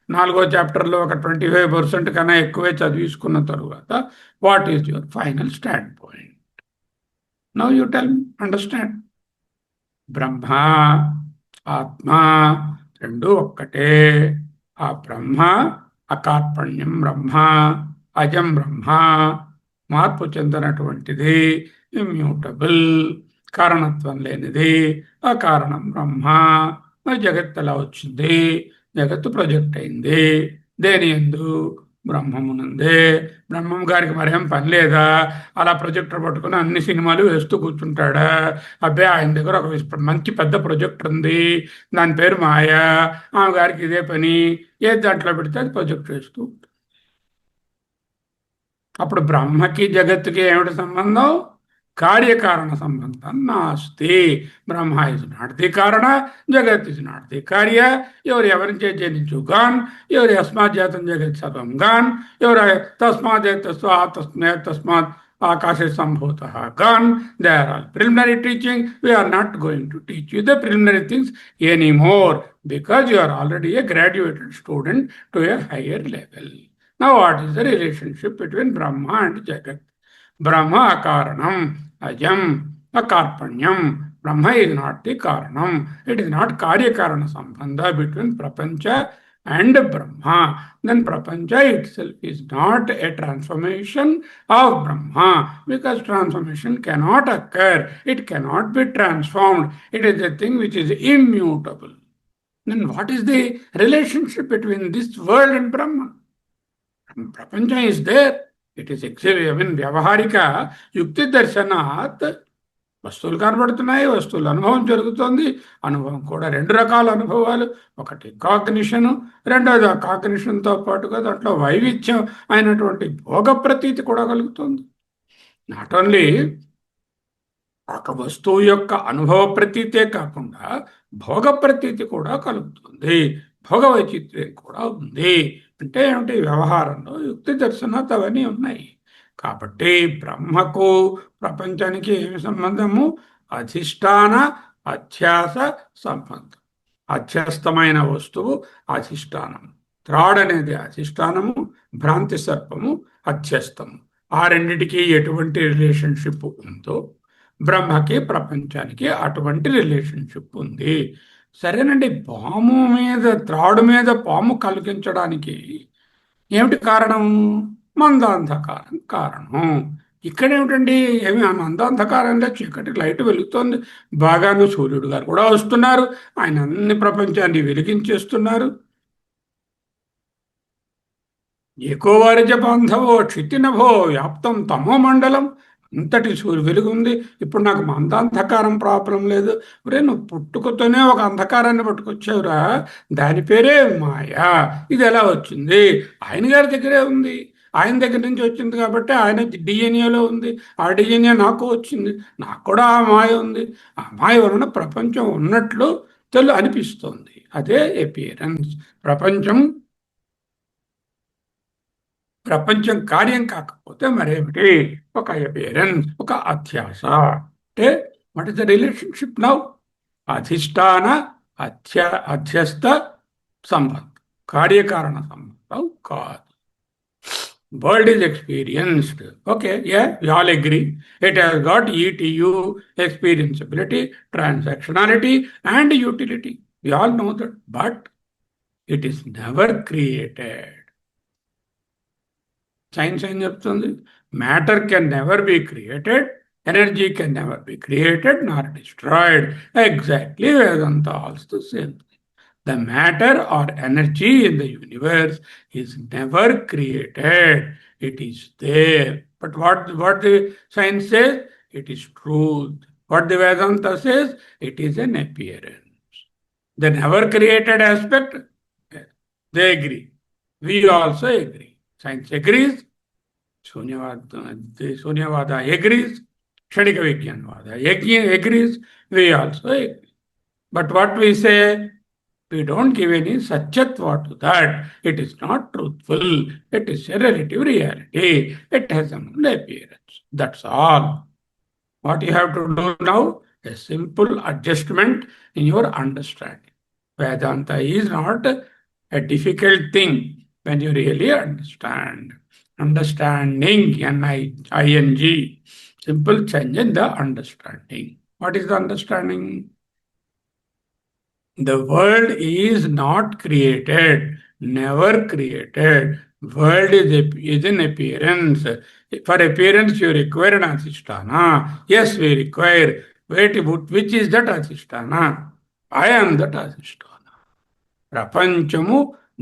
4వ చాప్టర్లో ఒక 25% కన్నా ఎక్కువే చదివించుకున్న తరువాత what is your final stand point? Now you tell me, understand. Brahma ఆత్మ రెండు ఒక్కటే. ఆ బ్రహ్మ అకార్పణ్యం బ్రహ్మ, అజం బ్రహ్మ, మార్పు చెందినటువంటిది, ఇమ్యూటబుల్, కారణత్వం లేనిది. అకారణం బ్రహ్మ. జగత్ ఎలా వచ్చింది? జగత్తు ప్రొజెక్ట్ అయింది. దేని యందు? బ్రహ్మమునందే. బ్రహ్మం గారికి మరేం పని లేదా? అలా ప్రొజెక్టర్ పట్టుకుని అన్ని సినిమాలు వేస్తూ కూర్చుంటాడా? అబ్బాయి, ఆయన దగ్గర ఒక మంచి పెద్ద ప్రొజెక్టర్ ఉంది, దాని పేరు మాయ. ఆమె గారికి ఇదే పని. ఏది దాంట్లో పెడితే అది ప్రొజెక్ట్ వేస్తూ ఉంటుంది. అప్పుడు బ్రహ్మకి జగత్తుకి ఏమిటి సంబంధం? కార్యకారణ సంబంధం నాస్తి. బ్రహ్మ ఇస్ నాట్ ది కారణ, జగత్ ఇస్ నాట్ ది కార్య. ఎవరు ఎవరిచే జనించుగాన్, ఎవరు యస్మాత్ జాతం జగత్ సర్వం గాన్, ఎవరు తస్మాత్ తస్మాత్ ఆకాశే సంభూత గాన్. They are all preliminary teaching. We are not going to teach you the preliminary things any more, because you are already a graduated student to a higher level. Now, what is the relationship between Brahma and Jagat? Brahma akaranam, ajam, akarpanyam. Brahma is not the karanam. It is not karya karana sambandha between prapancha and Brahma. Then prapancha itself is not a transformation of Brahma, because transformation cannot occur. It cannot be transformed. It is a thing which is immutable. Then what is the relationship between this world and Brahma? Prapancha is there. It is actually, వ్యవహారిక యుక్తి దర్శనాత్ వస్తువులు కనబడుతున్నాయి, వస్తువుల అనుభవం జరుగుతుంది. అనుభవం కూడా రెండు రకాల అనుభవాలు. ఒకటి కాగ్నిషన్, రెండోది ఆ కాగ్నిషన్తో పాటుగా దాంట్లో వైవిధ్యం అయినటువంటి భోగ ప్రతీతి కూడా కలుగుతుంది. నాట్ ఓన్లీ ఒక వస్తువు యొక్క అనుభవ ప్రతీతే కాకుండా భోగ ప్రతీతి కూడా కలుగుతుంది, భోగ వైచిత్ర్యం కూడా ఉంది. అంటే ఏమిటి? వ్యవహారంలో యుక్తి దర్శనాత్ అవన్నీ ఉన్నాయి. కాబట్టి బ్రహ్మకు ప్రపంచానికి ఏమి సంబంధము? అధిష్టాన అధ్యాస సంబంధం. అధ్యస్థమైన వస్తువు అధిష్టానము. త్రాడ్ అనేది అధిష్టానము, భ్రాంతి సర్పము అధ్యస్థము. ఆ రెండిటికి ఎటువంటి రిలేషన్షిప్ ఉందో బ్రహ్మకి ప్రపంచానికి అటువంటి రిలేషన్షిప్ ఉంది. సరేనండి, పాము మీద, త్రాడు మీద పాము కలిగించడానికి ఏమిటి కారణం? మందాంధకారం కారణం. ఇక్కడేమిటండి? ఏమి ఆ మందాంధకారంలో చీకటి లైట్ వెలుగుతోంది, బాగాను సూర్యుడు గారు కూడా వస్తున్నారు, ఆయన అన్ని ప్రపంచాన్ని వెలిగించేస్తున్నారు. ఏకోవారిజ బాంధవో క్షితినభో వ్యాప్తం తమో మండలం. అంతటి సూర్యు వెలుగు ఉంది. ఇప్పుడు నాకు మందాంధకారం ప్రాబ్లం లేదు. ఒరే, నువ్వు పుట్టుకతోనే ఒక అంధకారాన్ని పట్టుకొచ్చావురా, దాని పేరే మాయా. ఇది ఎలా వచ్చింది? ఆయన గారి దగ్గరే ఉంది, ఆయన దగ్గర నుంచి వచ్చింది కాబట్టి ఆయన డిఎన్ఏలో ఉంది. ఆ డిఎన్ఏ నాకు వచ్చింది, నాకు కూడా ఆ మాయ ఉంది. ఆ మాయ వలన ప్రపంచం ఉన్నట్లు అనిపిస్తోంది. అదే ఎపియరెన్స్. ప్రపంచం కార్యం కాకపోతే మరేమిటి? ఒక అపియరెన్స్, ఒక అధ్యాస. అంటే what is the relationship now? అధిష్టాన అధ్యస్థ సంబంధం, కార్యకారణ సంబంధం కాదు. World is experienced. Okay, yeah, we all agree. It has got ETU, experienceability, transactionality, and utility. We all know that. But it is never created. Science ఏం చెప్తుంది? Matter can never be created, energy can never be created Nar destroyed. Exactly Vedanta also same. The matter or energy in the universe is never created. It is there. But what the science says? It is truth. What the Vedanta says? It is an appearance. The never created aspect, they agree. We also agree. Science agrees. Shunyavada agrees. Kshanika Vijnanvada agrees. We also agree. But what we say? We don't give any Satchatva to that. It is not truthful. It is a relative reality. It has an appearance. That's all. What you have to do now? A simple adjustment in your understanding. Vedanta is not a difficult thing when you really understand. Understanding, N-I-N-G. Simple change in the understanding. What is the understanding? The world is not created, never created. World is an appearance. For appearance, you require an adhisthana. Yes, we require. Wait, which is that adhisthana? I am that adhisthana. ప్రపంచము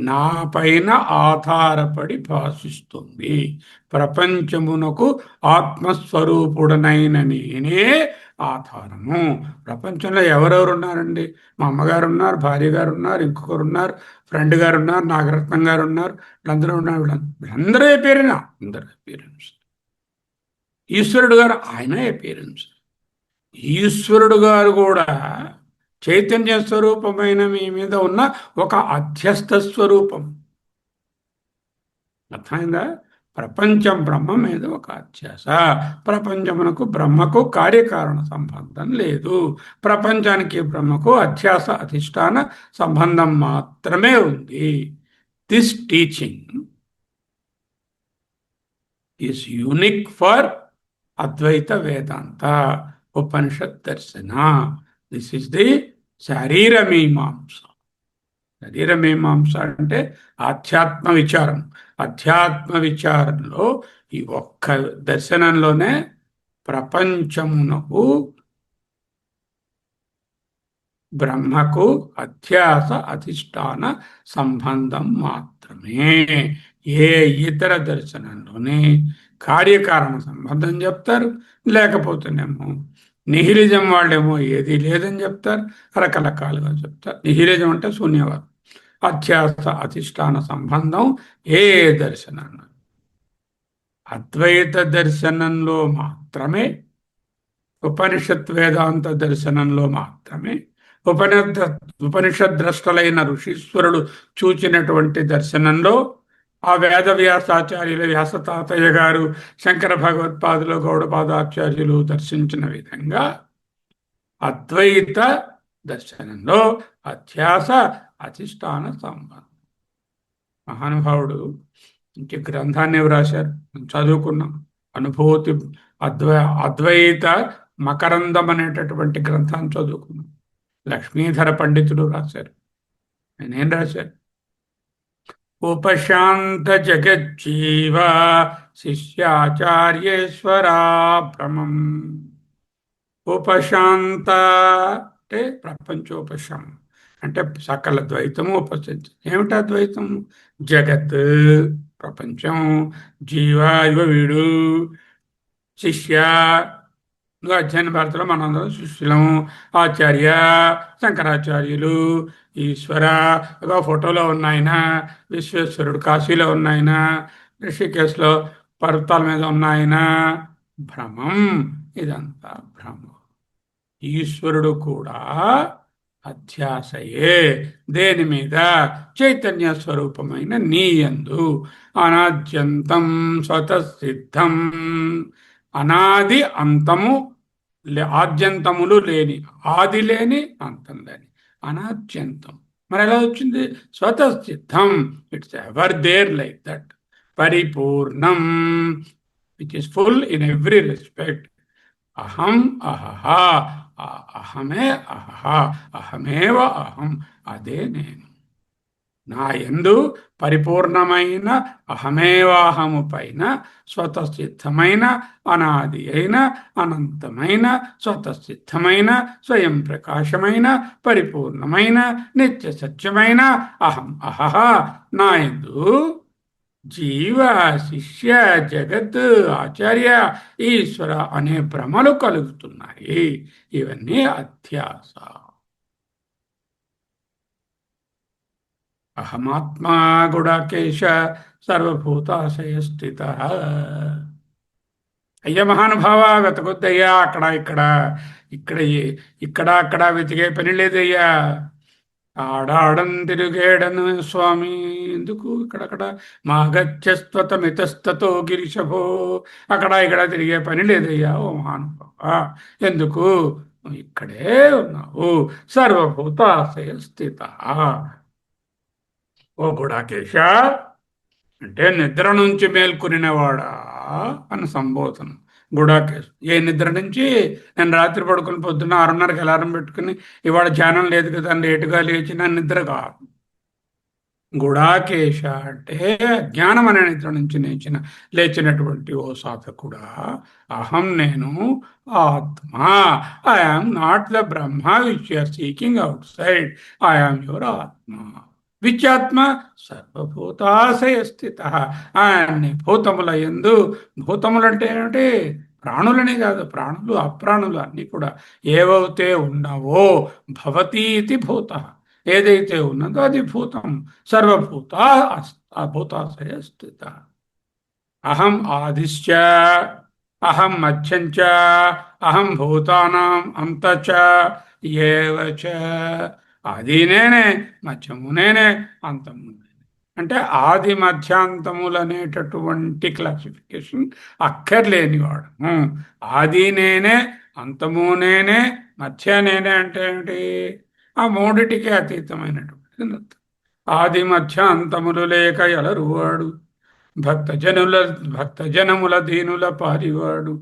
నా పైన ఆధారపడి భాషిస్తుంది. ప్రపంచమునకు ఆత్మస్వరూపుడనైన నేనే ఆధారము. ప్రపంచంలో ఎవరెవరు ఉన్నారండి? మా అమ్మగారు ఉన్నారు, భార్య గారు ఉన్నారు, ఇంకొకరు ఉన్నారు, ఫ్రెండ్ గారు ఉన్నారు, నాగరత్నం గారు ఉన్నారు, వీళ్ళందరూ ఉన్నారు. వీళ్ళందరూ పేరేనా? అందరూ పేరెంట్స్. ఈశ్వరుడు గారు ఆయన అపియరెన్స్. ఈశ్వరుడు గారు కూడా చైతన్య స్వరూపమైన మీ మీద ఉన్న ఒక అధ్యస్థ స్వరూపం. అర్థమైందా? ప్రపంచం బ్రహ్మ మీద ఒక అధ్యాస. ప్రపంచమునకు బ్రహ్మకు కార్యకారణ సంబంధం లేదు. ప్రపంచానికి బ్రహ్మకు అధ్యాస అధిష్టాన సంబంధం మాత్రమే ఉంది. This teaching is unique for Advaita Vedanta ఉపనిషత్ దర్శన. దిస్ ఇస్ ది శారీరమీమాంస. శరీరమీమాంస అంటే ఆధ్యాత్మ విచారం. అధ్యాత్మ విచారంలో ఈ ఒక్క దర్శనంలోనే ప్రపంచమునకు బ్రహ్మకు అధ్యాస అధిష్టాన సంబంధం మాత్రమే. ఏ ఇతర దర్శనంలోనే కార్యకారణ సంబంధం చెప్తారు. లేకపోతేనేమో నిహిలిజం వాళ్ళేమో ఏది లేదని చెప్తారు, రకరకాలుగా చెప్తారు. నిహిలిజం అంటే శూన్యవాదం. అధ్యాస అధిష్టాన సంబంధం ఏ దర్శనం, అద్వైత దర్శనంలో మాత్రమే, ఉపనిషత్ వేదాంత దర్శనంలో మాత్రమే, ఉపనిషద్ ద్రష్టలైన ఋషీశ్వరుడు చూచినటువంటి దర్శనంలో, ఆ వేదవ్యాసాచార్యులు వ్యాస తాతయ్య గారు, శంకర భగవత్పాదులు, గౌడపాదాచార్యులు దర్శించిన విధంగా అద్వైత దర్శనంలో అధ్యాస అధిష్టాన సంబంధం. మహానుభావుడు ఇంక గ్రంథాన్ని వ్రాశారు, చదువుకున్నాం. అనుభూతి అద్వైత మకరందం అనేటటువంటి గ్రంథాన్ని చదువుకున్నాం. లక్ష్మీధర పండితుడు రాశారు. నేనేం రాశారు? ఉపశాంత జగజ్జీవ శిష్యాచార్యేశ్వరాభ్రమం. ఉపశాంత అంటే ప్రపంచోపశమం, అంటే సకల ద్వైతము ఉపశించి. ఏమిటి అద్వైతం? జగత్ ప్రపంచం, జీవ ఇవ వీడు, శిష్య అధ్యయన భారతిలో మనందరం శిష్యులము, ఆచార్య శంకరాచార్యులు, ఈశ్వర ఫోటోలో ఉన్నాయన విశ్వేశ్వరుడు, కాశీలో ఉన్నాయన ఋషికేశ్లో పర్వతాల మీద ఉన్నాయన. భ్రమం, ఇదంతా భ్రమం. ఈశ్వరుడు కూడా అధ్యాసయే. దేని మీద? చైతన్య స్వరూపమైన నీయందు. అనాద్యంతం స్వతసిద్ధం, అనాది అంతము, ఆద్యంతములు లేని, ఆది లేని అంతం లేని అనాద్యంతం. మరి ఎలా వచ్చింది? స్వతసిద్ధం, it's ever there, like that. పరిపూర్ణం, which is full in every respect. అహం అహహ, అహమే అహహ, అహమేవ అహం, అదే నేను. నా యందు పరిపూర్ణమైన అహమేవాహము పైన స్వతసిద్ధమైన, అనాది అయిన, అనంతమైన, స్వతసిద్ధమైన, స్వయం ప్రకాశమైన, పరిపూర్ణమైన, నిత్య సత్యమైన అహం అహహ నా యందు జీవ, శిష్య, జగత్, ఆచార్య, ఈశ్వర అనే భ్రమలు కలుగుతున్నాయి. ఇవన్నీ అధ్యాస. అహమాత్మా గుడాకేశ సర్వభూతాశయ స్థిత. అయ్య మహానుభావ, వెతకొద్దయ్యా అక్కడ ఇక్కడ, ఇక్కడ అక్కడ వెతికే పని లేదయ్యా. ఆడాడన్ తిరుగేడను స్వామి, ఎందుకు ఇక్కడక్కడ? మాగచ్చస్వతమితస్తతో గిరిశభో, అక్కడ ఇక్కడ తిరిగే పని లేదయ్యా ఓ మహానుభావ. ఎందుకు? ఇక్కడే ఉన్నావు. సర్వభూతాశయ స్థిత. ఓ గుడాకేశ అంటే నిద్ర నుంచి మేల్కొనినవాడా అని సంబోధన. గుడాకేశ, ఏ నిద్ర నుంచి? నేను రాత్రి పడుకుని పొద్దున్న 6:30కి అలారం పెట్టుకుని ఇవాళ ధ్యానం లేదు కదా అని లేటుగా లేచిన నిద్ర కాదు. గుడాకేశ అంటే జ్ఞానం అనే నిద్ర నుంచి లేచినటువంటి ఓ సాధకుడా, అహం నేను ఆత్మ. I am not the Brahma which you are seeking outside. I am your atma. విచ్యాత్మ సర్వభూతాశయ స్థిత. అన్ని భూతముల యందు, భూతములంటే ఏమిటి? ప్రాణులనే కాదు, ప్రాణులు అప్రాణులు అన్నీ కూడా ఏవైతే ఉన్నావో, భవతీతి భూత, ఏదైతే ఉన్నదో అది భూతం. సర్వభూత భూతాశయ స్థిత. అహం ఆదిశ్చ, అహం మధ్యంచ అహం భూతానాం అంతచ ఏవచ. ఆది నేనే, మధ్యము నేనే, అంతము నేనే. అంటే ఆది మధ్యాంతములు అనేటటువంటి క్లాసిఫికేషన్ అక్కర్లేనివాడు. ఆది నేనే, అంతము నేనే, మధ్య నేనే అంటే ఏమిటి? ఆ మూడిటికి అతీతమైనటువంటి ఆది మధ్య అంతములు లేక ఎలరువాడు, భక్తజనుల భక్తజనముల దీనుల పారివాడు,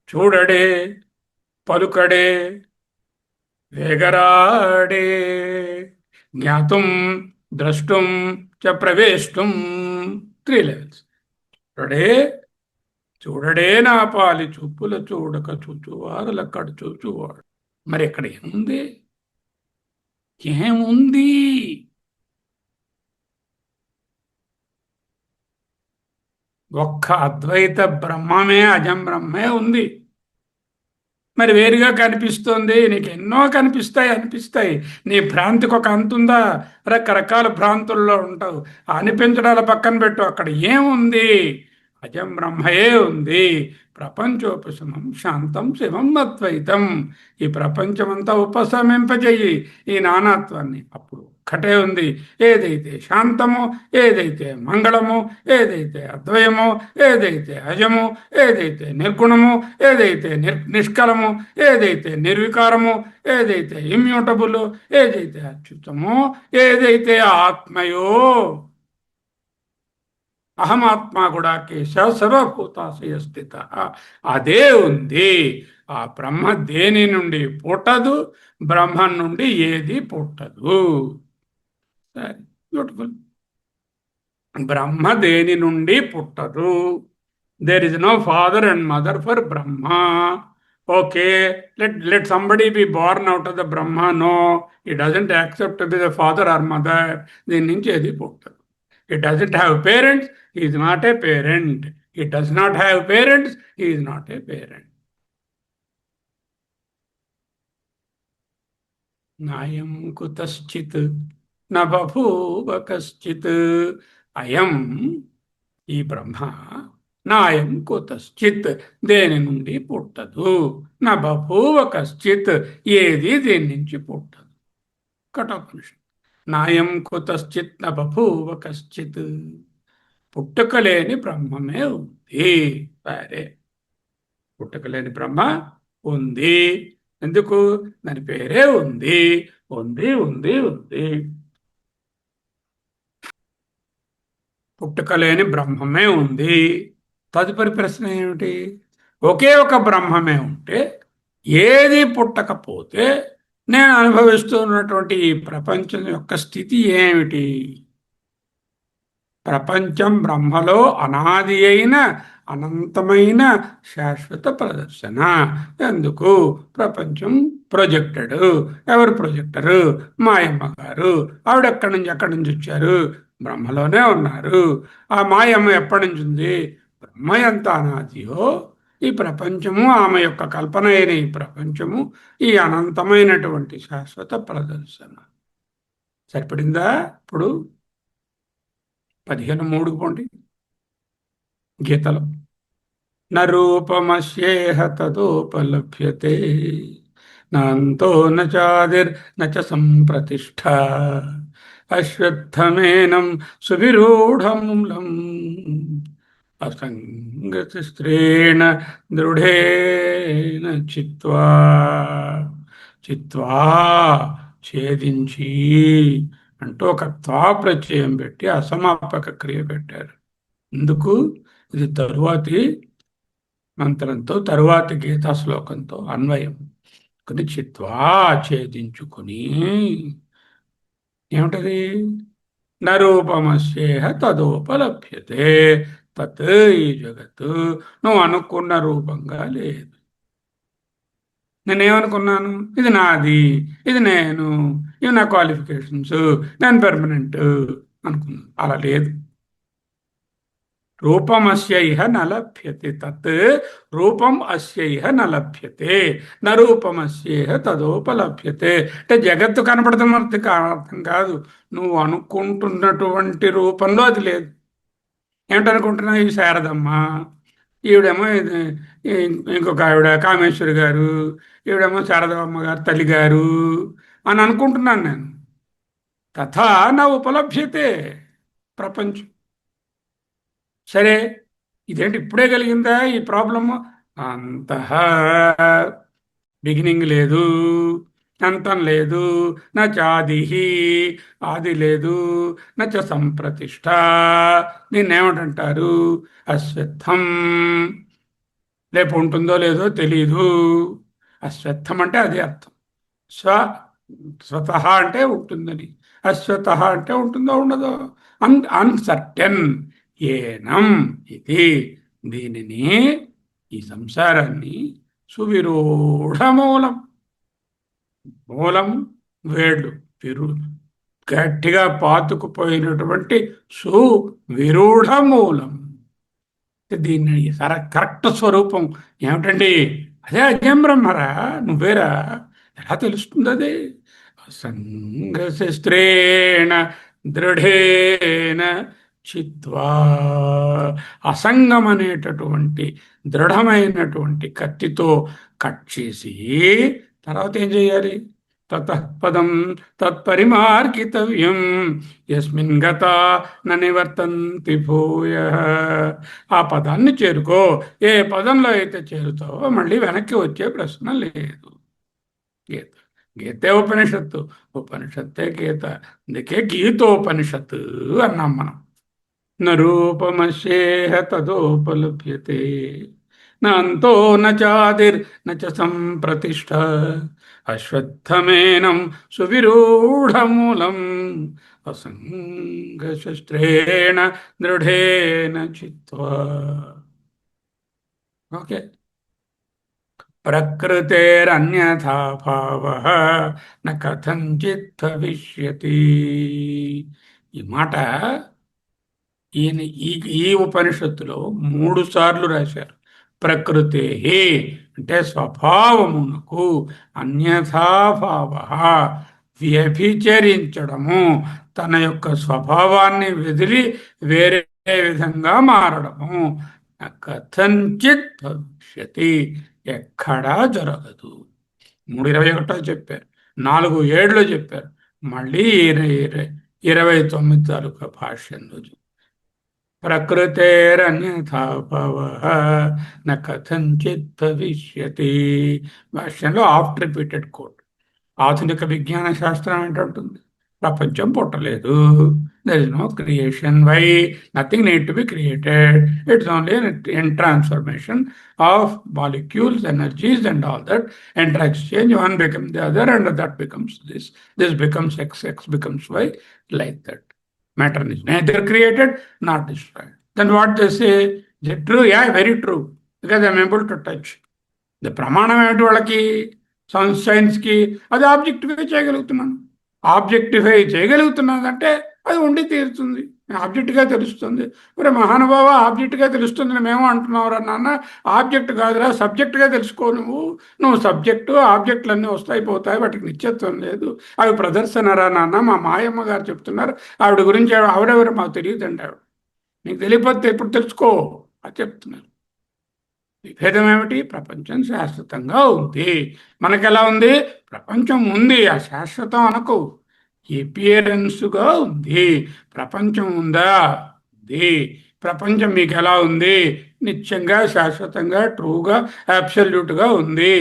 చూడడే పలుకడే వేగరాడే, జ్ఞాతుం ద్రష్టుం చ ప్రవేష్టుం. 3 లెవెల్స్. చూడడే, చూడడే నా పాలి చూపుల చూడక చూచువారులక్కడ చూచువాడు. మరి ఇక్కడ ఏముంది? ఏముంది? ఒక్క అద్వైత బ్రహ్మమే, అజం బ్రహ్మే ఉంది. మరి వేరుగా కనిపిస్తుంది, నీకు ఎన్నో కనిపిస్తాయి అనిపిస్తాయి. నీ భ్రాంతికి ఒక అంతుందా? రకరకాల భ్రాంతుల్లో ఉంటావు. అనిపించడాల పక్కన పెట్టు, అక్కడ ఏముంది? అజం బ్రహ్మయే ఉంది. ప్రపంచోపశమం శాంతం శివం అద్వైతం. ఈ ప్రపంచమంతా ఉపశమింపజేయి ఈ నానాత్వాన్ని, అప్పుడు ఒక్కటే ఉంది. ఏదైతే శాంతమో, ఏదైతే మంగళమో, ఏదైతే అద్వయమో, ఏదైతే అజమో, ఏదైతే నిర్గుణమో, ఏదైతే నిష్కలమో, ఏదైతే నిర్వికారమో, ఏదైతే ఇమ్యూటబుల్, ఏదైతే అచ్యుతమో, ఏదైతే ఆత్మయో. అహమాత్మ కూడా కేశ సర్వభూతాశయ స్థిత. అదే ఉంది. ఆ బ్రహ్మ దేని నుండి పుట్టదు, బ్రహ్మ నుండి ఏది పుట్టదు. సరే, బ్యూటిఫుల్. బ్రహ్మ దేని నుండి పుట్టదు. There is no father and mother for Brahma. Okay, let somebody be born out of the Brahma. No, he doesn't accept to be the father or mother. దీని నుంచి ఏది పుట్టదు. It doesn't have parents, he is not a parent. It does not have parents, he is not a parent. నాయం కుతశ్చిత్ న బభూవ కశ్చిత్. అయం, ఈ బ్రహ్మ, నాయం కుతశ్చిత్, దేని నుండి పుట్టదు. నా బభూవ కశ్చిత్, ఏది దేని నుంచి పుట్టదు. కఠోపనిషత్. నాయం కుతశ్చిత్ న బభూవ కశ్చిత్. పుట్టుకలేని బ్రహ్మమే ఉంది. సరే, పుట్టుకలేని బ్రహ్మ ఉంది. ఎందుకు? దాని పేరే ఉంది. ఉంది ఉంది ఉంది. పుట్టుకలేని బ్రహ్మమే ఉంది. తదుపరి ప్రశ్న ఏమిటి? ఒకే ఒక బ్రహ్మమే ఉంటే ఏది పుట్టకపోతే నేను అనుభవిస్తున్నటువంటి ఈ ప్రపంచం యొక్క స్థితి ఏమిటి? ప్రపంచం బ్రహ్మలో అనాది అయిన అనంతమైన శాశ్వత ప్రదర్శన. ఎందుకు? ప్రపంచం ప్రొజెక్టెడ్. ఎవరు ప్రొజెక్టరు? మాయమ్మ గారు. ఆవిడ ఎక్కడి నుంచి వచ్చారు? బ్రహ్మలోనే ఉన్నారు. ఆ మాయమ్మ ఎప్పటి నుంచి ఉంది? బ్రహ్మ ఎంత అనాదియో ఈ ప్రపంచము, ఆమె యొక్క కల్పన అయిన ఈ ప్రపంచము ఈ అనంతమైనటువంటి శాశ్వత ప్రదర్శన. సరిపడిందా? ఇప్పుడు 15:3 పోండి. గీతలో నరూపమస్యేహ తదోపలభ్యతే నాంతో నచాదిర్ నచ సంప్రతిష్ఠ అశ్వత్థమేనం సువిరూఢమూలం అసంగతిస్త్రేణ దృఢేన చిత్వా. చిత్వా ఛేదించి అంటూ ఒక త్వా ప్రత్యయం పెట్టి అసమాపక క్రియ పెట్టారు. ఎందుకు? ఇది తరువాతి మంత్రంతో, తరువాతి గీతా శ్లోకంతో అన్వయం. కొన్ని చిత్వా ఛేదించుకుని ఏమిటది? నరూపమస్యేహ తదోపలభ్యతే. తత్, ఈ జగత్తు నువ్వు అనుకున్న రూపంగా లేదు. నేనేమనుకున్నాను? ఇది నాది, ఇది నేను, ఇవి నా క్వాలిఫికేషన్స్, నేను పెర్మనెంట్ అనుకున్నాను. అలా లేదు. రూపమస్యైహ నలభ్యతే. తత్ రూపం అస్యైహ నలభ్యతే నరూపమస్యేహ తదోపలభ్యతే. అంటే జగత్తు కనపడుతున్నది అర్థం కాదు. నువ్వు అనుకుంటున్నటువంటి రూపంలో అది లేదు. ఏమిటనుకుంటున్నావు? ఇవి శారదమ్మ, ఈవిడేమో ఇంకొక ఆవిడ కామేశ్వరి గారు, ఈవిడేమో శారదమ్మ గారు తల్లి గారు అని అనుకుంటున్నాను నేను. తథా నా ఉపలభ్యతే ప్రపంచం. సరే, ఇదేంటి ఇప్పుడే కలిగిందా ఈ ప్రాబ్లము? అంతః బిగినింగ్ లేదు, అంతం లేదు, నాది ఆది లేదు, నచ సంప్రతిష్ట. దీన్నేమిటంటారు? అశ్వత్థం. రేపు ఉంటుందో లేదో తెలీదు. అశ్వత్థం అంటే అదే అర్థం. స్వ స్వతహ అంటే ఉంటుందని, అశ్వతహ అంటే ఉంటుందో ఉండదో, అన్సర్టెన్. ఏనం ఇది, దీనిని, ఈ సంసారాన్ని, సువిరూఢమూలం, మూలం వేళ్ళు, విరు గట్టిగా పాతుకుపోయినటువంటి సువిరూఢ మూలం. దీన్ని కరెక్ట్ స్వరూపం ఏమిటండి? అదే అజ్ఞం బ్రహ్మరా, నువ్వేరా. ఎలా తెలుస్తుంది అది? సంఘశస్త్రేణ దృఢేన చిత్వా. అసంగం అనేటటువంటి దృఢమైనటువంటి కత్తితో కట్ చేసి తర్వాత ఏం చేయాలి? తతఃపదం తత్పరిమార్గితవ్యం యస్మిన్ గతా న నివర్తంతి భూయః. ఆ పదాన్ని చేరుకో. ఏ పదంలో అయితే చేరుతావో మళ్ళీ వెనక్కి వచ్చే ప్రశ్న లేదు. గీత, గీతే ఉపనిషత్తు, ఉపనిషత్తే గీత. అందుకే గీతోపనిషత్తు అన్నాం మనం. నూపమశేహ తదోపలభ్యతే, నాంతో నాదిర్ నచ సంప్రతిష్ట. అశ్వత్థమేనం సువిరూఢమూలం అసంగశస్త్రేణ దృఢేన చిత్వా. ఓకే. ప్రకృతేరన్యథా భావః న కథంచిత్ భవిష్యతి. ఈ మాట ఈయన ఈ ఈ ఉపనిషత్తులో 3 సార్లు రాశారు. ప్రకృతే అంటే స్వభావమునకు, అన్యథాభావ వ్యభిచరించడము, తన యొక్క స్వభావాన్ని వదిలి వేరే విధంగా మారడము. కథంచిత్ భవిష్యతి, ఎక్కడా జరగదు. 3:21 చెప్పారు, 4:7 చెప్పారు, మళ్ళీ 29 తాలూకా భాష్యంలో ప్రకృతేరన్యథా భవః న కథంచిత్ భవిష్యతి. భాష్యంలో ఆఫ్టర్ రిపీటెడ్ కోట్. ఆధునిక విజ్ఞాన శాస్త్రం ఏంటంటుంది? ప్రపంచం పుట్టలేదు. There is no creation. Why? Nothing need to be created. It's only in transformation of molecules, energies and all that. Inter exchange, one becomes the other and that becomes this, this becomes X, X becomes Y, like that. Matter is neither created nor destroyed. Then what they say? Is it true? Yeah, very true. Because I am able to touch. The ప్రమాణం ఏమిటి వాళ్ళకి? సైన్స్కి అది objectify చేయగలుగుతున్నాను. Objectify చేయగలుగుతున్నానంటే అది ఉండి తీరుతుంది, ఆబ్జెక్ట్గా తెలుస్తుంది. మరి మహానుభావ ఆబ్జెక్ట్గా తెలుస్తుందని మేము అంటున్నావురా నాన్న. ఆబ్జెక్ట్ కాదురా, సబ్జెక్ట్గా తెలుసుకో. నువ్వు సబ్జెక్టు, ఆబ్జెక్టులన్నీ వస్తాయి పోతాయి, వాటికి నిత్యత్వం లేదు. అవి ప్రదర్శనరా నాన్న. మా మాయమ్మ గారు చెప్తున్నారు. ఆవిడ గురించి ఆవిడెవరు మాకు తెలియదండి. ఆవిడ నీకు తెలియకపోతే ఎప్పుడు తెలుసుకో అది చెప్తున్నారు. విభేదం ఏమిటి? ప్రపంచం శాశ్వతంగా ఉంది. మనకెలా ఉంది? ప్రపంచం ఉంది, ఆ శాశ్వతం అనకు, ఎపియరెన్స్గా ఉంది. ప్రపంచం ఉందా? ఉంది. ప్రపంచం మీకు ఎలా ఉంది? నిత్యంగా, శాశ్వతంగా, ట్రూగా, అబ్సల్యూట్గా ఉంది.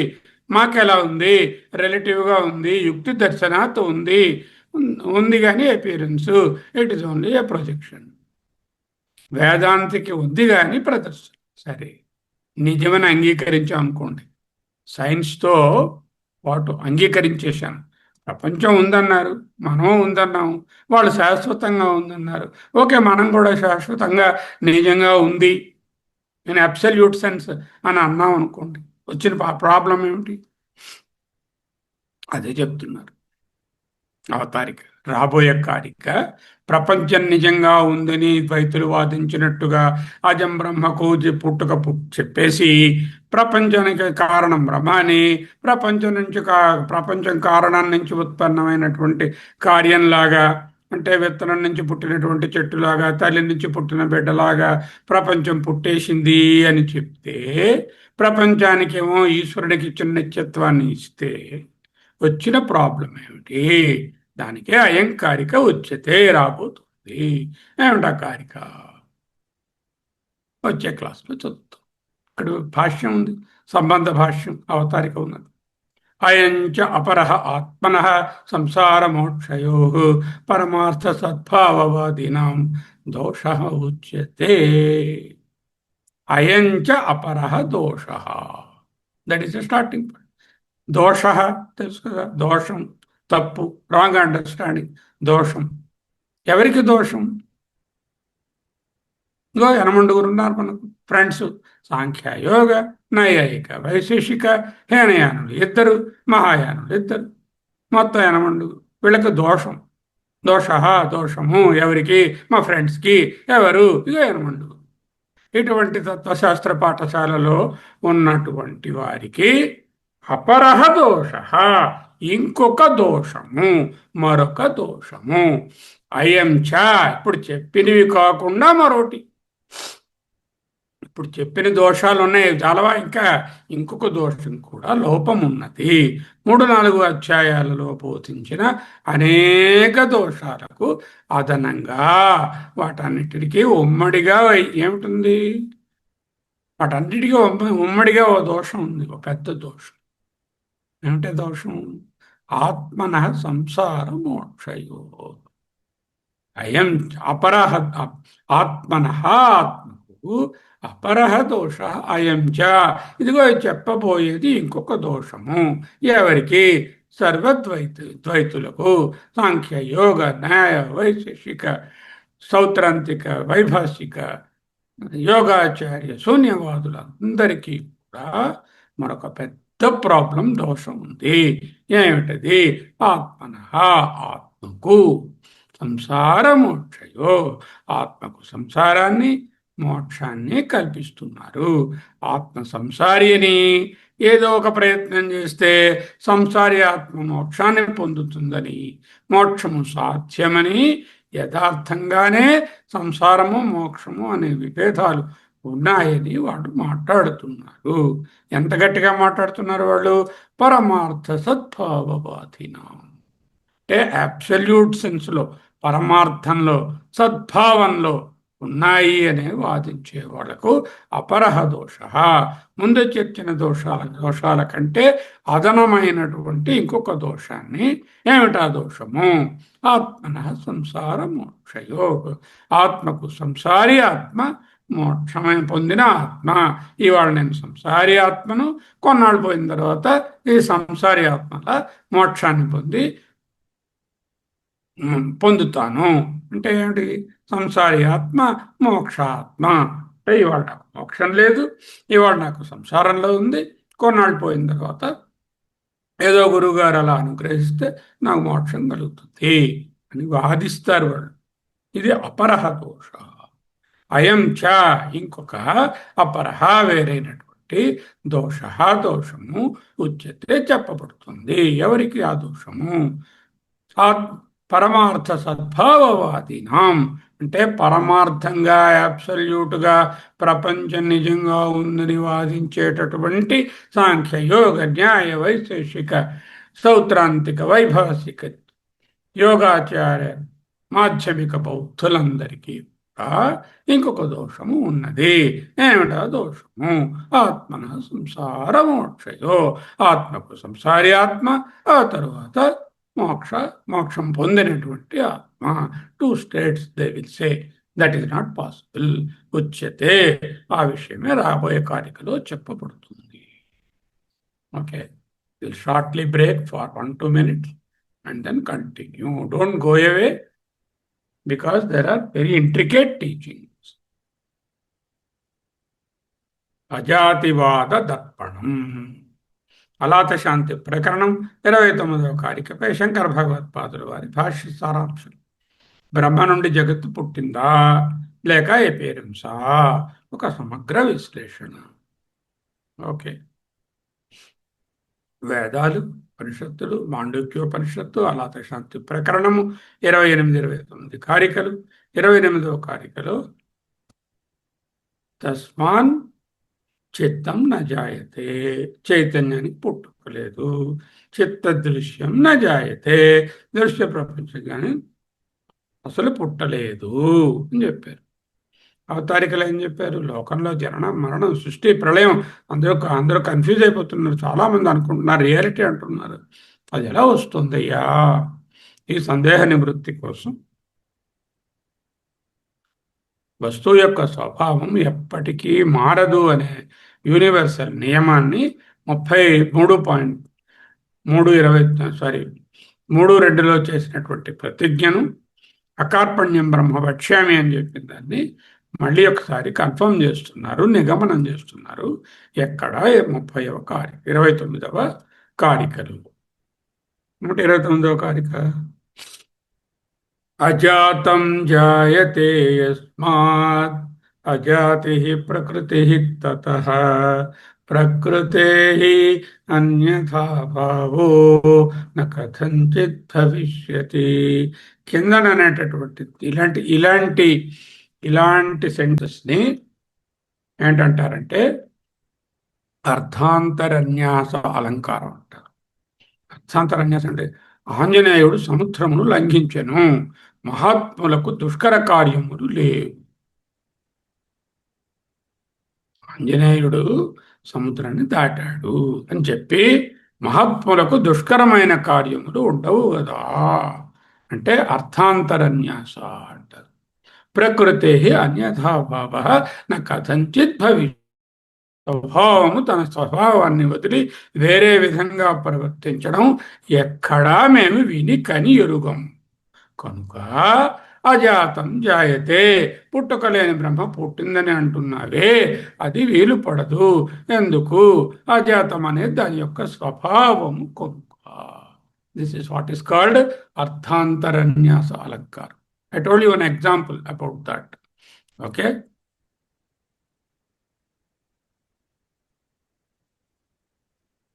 మాకెలా ఉంది? రిలేటివ్గా ఉంది, యుక్తి దర్శనాత్ ఉంది. ఉంది కానీ appearance, it is only a projection. వేదాంతికి ఉంది కానీ ప్రదర్శన. సరే, నిజమని అంగీకరించాం అనుకోండి. సైన్స్తో పాటు అంగీకరించేశాను. ప్రపంచం ఉందన్నారు, మనం ఉందన్నాము, వాళ్ళు శాశ్వతంగా ఉందన్నారు. ఓకే, మనం కూడా శాశ్వతంగా నిజంగా ఉంది ఇన్ అబ్సల్యూట్ సెన్స్ అని అన్నాం అనుకోండి. వచ్చిన ప్రాబ్లం ఏమిటి? అదే చెప్తున్నారు అవతారిక, రాబోయే కారిక. ప్రపంచం నిజంగా ఉందని ద్వైతులు వాదించినట్టుగా అజం బ్రహ్మకు పుట్టుక చెప్పేసి ప్రపంచానికి కారణం బ్రహ్మ అని, ప్రపంచం కారణం నుంచి ఉత్పన్నమైనటువంటి కార్యంలాగా అంటే విత్తనం నుంచి పుట్టినటువంటి చెట్టులాగా, తల్లి నుంచి పుట్టిన బిడ్డలాగా ప్రపంచం పుట్టేసింది అని చెప్తే, ప్రపంచానికేమో ఈశ్వరుడికి ఇచ్చిన నిత్యత్వాన్ని ఇస్తే వచ్చిన ప్రాబ్లం ఏమిటి? దానికే అయంకారిక ఉచ్యతే రాబోతుంది. ఏమిటా కారిక? వచ్చే క్లాస్లో చదువుతాం. ఇక్కడ భాష్యం ఉంది, సంబంధ భాష్యం, అవతారిక ఉన్నది. అయంచ అపరః ఆత్మనః సంసార మోక్షయో పరమార్థ సద్భావవాదినాం దోషః ఉచ్యతే. అయంచ అపరః దోషః, that is the starting point. దోష తెలుసు కదా, దోషం, తప్పు, రాంగ్ అండర్స్టాండింగ్, దోషం. ఎవరికి దోషం? ఇంకో 8 ఉన్నారు మనకు ఫ్రెండ్స్. సాంఖ్య, యోగ, నైయాయిక, వైశేషిక, హేనయానులు ఇద్దరు, మహాయానులు ఇద్దరు, మొత్తం 8. వీళ్ళకి దోషం. దోష, దోషము ఎవరికి? మా ఫ్రెండ్స్కి. ఎవరు? ఇక 8. ఇటువంటి తత్వశాస్త్ర పాఠశాలలో ఉన్నటువంటి వారికి అపరహ దోష, ఇంకొక దోషము, మరొక దోషము. అయం చ, ఇప్పుడు చెప్పినవి కాకుండా మరోటి. ఇప్పుడు చెప్పిన దోషాలు ఉన్నాయి చాలవా, ఇంకా ఇంకొక దోషం కూడా లోపం ఉన్నది. 3-4 అధ్యాయాలలో బోధించిన అనేక దోషాలకు అదనంగా వాటన్నిటికీ ఉమ్మడిగా ఏమిటుంది? వాటన్నిటికీ ఉమ్మడిగా ఓ దోషం ఉంది, ఒక పెద్ద దోషం. ఏమిటే దోషం? ఆత్మన సంసార మోక్షయో. అయం అపరహ ఆత్మన, ఆత్మకు అపరహ దోష అయం చ, ఇదిగో చెప్పబోయేది ఇంకొక దోషము. ఎవరికి? ద్వైతులకు, సాంఖ్య, యోగ, న్యాయ, వైశేషిక, సౌత్రాంతిక, వైభాషిక, యోగాచార్య, శూన్యవాదులందరికీ కూడా మరొక పెద్ద ప్రాబ్లం, దోషం ఉంది. ఏమిటది? ఆత్మన, ఆత్మకు సంసార మోక్షయో, ఆత్మకు సంసారాన్ని మోక్షాన్ని కల్పిస్తున్నారు. ఆత్మ సంసారి అని ఏదో ఒక ప్రయత్నం చేస్తే సంసారి ఆత్మ మోక్షాన్ని పొందుతుందని, మోక్షము సాధ్యమని, యథార్థంగానే సంసారము మోక్షము అనే విభేదాలు ఉన్నాయని వాడు మాట్లాడుతున్నారు. ఎంత గట్టిగా మాట్లాడుతున్నారు వాళ్ళు? పరమార్థ సద్భావవాదినాం, అంటే అబ్సల్యూట్ సెన్స్లో, పరమార్థంలో, సద్భావంలో ఉన్నాయి అనే వాదించే వాళ్లకు అపరహ దోష, ముందు చెప్పిన దోషాల కంటే అదనమైనటువంటి ఇంకొక దోషాన్ని. ఏమిటా దోషము? ఆత్మన సంసార మోక్షయో, ఆత్మకు సంసారి ఆత్మ, మోక్షమైన పొందిన ఆత్మ. ఇవాళ నేను సంసారి ఆత్మను, కొన్నాళ్ళు పోయిన తర్వాత ఈ సంసారి ఆత్మల మోక్షాన్ని పొందుతాను. అంటే ఏమిటి? సంసారి ఆత్మ, మోక్షాత్మ. అంటే ఇవాళ నాకు మోక్షం లేదు, ఇవాళ నాకు సంసారంలో ఉంది, కొన్నాళ్ళు పోయిన తర్వాత ఏదో గురువుగారు అలా అనుగ్రహిస్తే నాకు మోక్షం కలుగుతుంది అని వాదిస్తారు వాళ్ళు. ఇది అపరహ దోష. అయం చ, ఇంకొక అపరహ, వేరైనటువంటి దోష, దోషము ఉచ్యతే, చెప్పబడుతుంది. ఎవరికి ఆ దోషము? పరమార్థ సద్భావవాదినాం, అంటే పరమార్థంగా, అబ్సల్యూట్గా ప్రపంచం నిజంగా ఉందని వాదించేటటువంటి సాంఖ్య, యోగ, న్యాయ, వైశేషిక, సౌత్రాంతిక, వైభాషిక, యోగాచార్య, మాధ్యమిక బౌద్ధులందరికీ ఇంకొక దోషము ఉన్నది. ఏమిటా దోషము? ఆత్మన సంసార మోక్షయో, ఆత్మకు సంసారి ఆత్మ, ఆ తరువాత మోక్షం పొందినటువంటి ఆత్మ. 2 states they will say. That is not possible ఉచ్యతే. ఆ విషయమే రాబోయే కారికలో చెప్పబడుతుంది. Okay, will shortly break for 1-2 minutes and then continue. Don't go away because there are very intricate teachings. అజాతివాద దర్పణం, అలాత శాంతి ప్రకరణం 29వ కారికపై శంకర భగవత్పాదుల వారి భాష్య సారాంశం. బ్రహ్మ నుండి జగత్తు పుట్టిందా లేక ఎపేరింసా? ఒక సమగ్ర విశ్లేషణ. ఓకే, వేదాలు ఉపనిషత్తులు, మాండూక్యోపనిషత్తు, అలాత శాంతి ప్రకరణము, 28, 29 కారికలు. 28వ కారికలో తస్మాన్ చిత్తం న జాయతే, చైతన్యానికి పుట్టుకలేదు. చిత్త దృశ్యం న జాయతే, దృశ్య ప్రపంచం కానీ అసలు పుట్టలేదు అని చెప్పారు. అవతారికలు ఏం చెప్పారు? లోకంలో జననం, మరణం, సృష్టి, ప్రళయం, అందరూ కన్ఫ్యూజ్ అయిపోతున్నారు. చాలామంది అనుకుంటున్నారు రియాలిటీ అంటున్నారు. అది ఎలా వస్తుందయ్యా? ఈ సందేహ నివృత్తి కోసం వస్తువు యొక్క స్వభావం ఎప్పటికీ మారదు అనే యూనివర్సల్ నియమాన్ని 33:2లో చేసినటువంటి ప్రతిజ్ఞను, అకార్పణ్యం బ్రహ్మ వక్ష్యామి అని చెప్పిన దాన్ని మళ్ళీ ఒకసారి కన్ఫర్మ్ చేస్తున్నారు, నిగమనం చేస్తున్నారు. ఎక్కడ? 30వ కారిక, 29వ కారికలు. 129వ కారిక. అజాతం జాయతే యస్మాత్ అజాతి ప్రకృతి తతః ప్రకృతే అన్యథా భావో న కథంచిత్ భవిష్యతి. కిందన అనేటటువంటి ఇలాంటి సెంటెన్స్ని ఏంటంటారంటే అర్థాంతరన్యాస అలంకారం అంటారు. అర్థాంతరన్యాసం అంటే ఆంజనేయుడు సముద్రమును లంఘించెను, మహాత్ములకు దుష్కర కార్యములు లేవు. ఆంజనేయుడు సముద్రాన్ని దాటాడు అని చెప్పి మహాత్ములకు దుష్కరమైన కార్యములు ఉండవు కదా అంటే అర్థాంతరన్యాస అంటారు. ప్రకృతే అన్యథాభావ న కథంచిత్ భవిష్యత్. స్వభావము తన స్వభావాన్ని వదిలి వేరే విధంగా ప్రవర్తించడం ఎక్కడా మేము విని కని ఎరుగం. కనుక అజాతం జాయతే, పుట్టుకలేని బ్రహ్మ పుట్టిందని అంటున్నావే, అది వీలు పడదు. ఎందుకు? అజాతం అనేది దాని యొక్క స్వభావము కనుక. This is what is called అర్థాంతరన్యాస అలంకారం. I told you an example about that. Okay?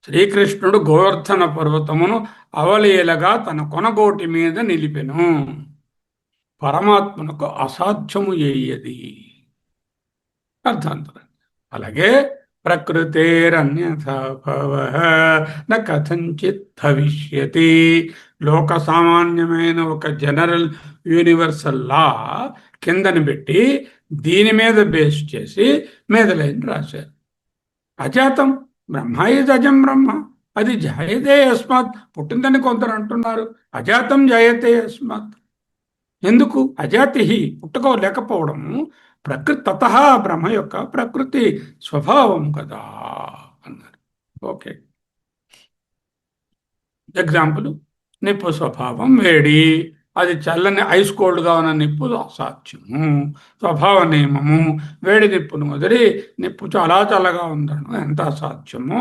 శ్రీకృష్ణుడు గోవర్ధన పర్వతమును అవలీలగా తన కొనగోటి మీద నిలిపెను. పరమాత్మనకు అసాధ్యము ఏయది అర్థాంతరం. అలాగే ప్రకృతేరన్యథా భవః న కథంచిత్ భవిష్యతి. లోక సామాన్యమైన ఒక జనరల్ యూనివర్సల్ లా కిందని పెట్టి దీని మీద బేస్ చేసి మీద లైన్ రాశారు. అజాతం బ్రహ్మ ఈజ్ అజం బ్రహ్మ, అది జాయతే యస్మాత్, పుట్టిందని కొందరు అంటున్నారు. అజాతం జాయతే యస్మాత్. ఎందుకు? అజాతి పుట్టుక లేకపోవడము ప్రకృతి తతః బ్రహ్మ యొక్క ప్రకృతి స్వభావం కదా అన్నారు. ఓకే, ఎగ్జాంపుల్, నిప్పు స్వభావం వేడి, అది చల్లని ఐస్ కోల్డ్గా ఉన్న నిప్పు అసాధ్యము. స్వభావ నియమము, వేడి నిప్పును వదిలి నిప్పు చాలా చల్లగా ఉందను ఎంత అసాధ్యము.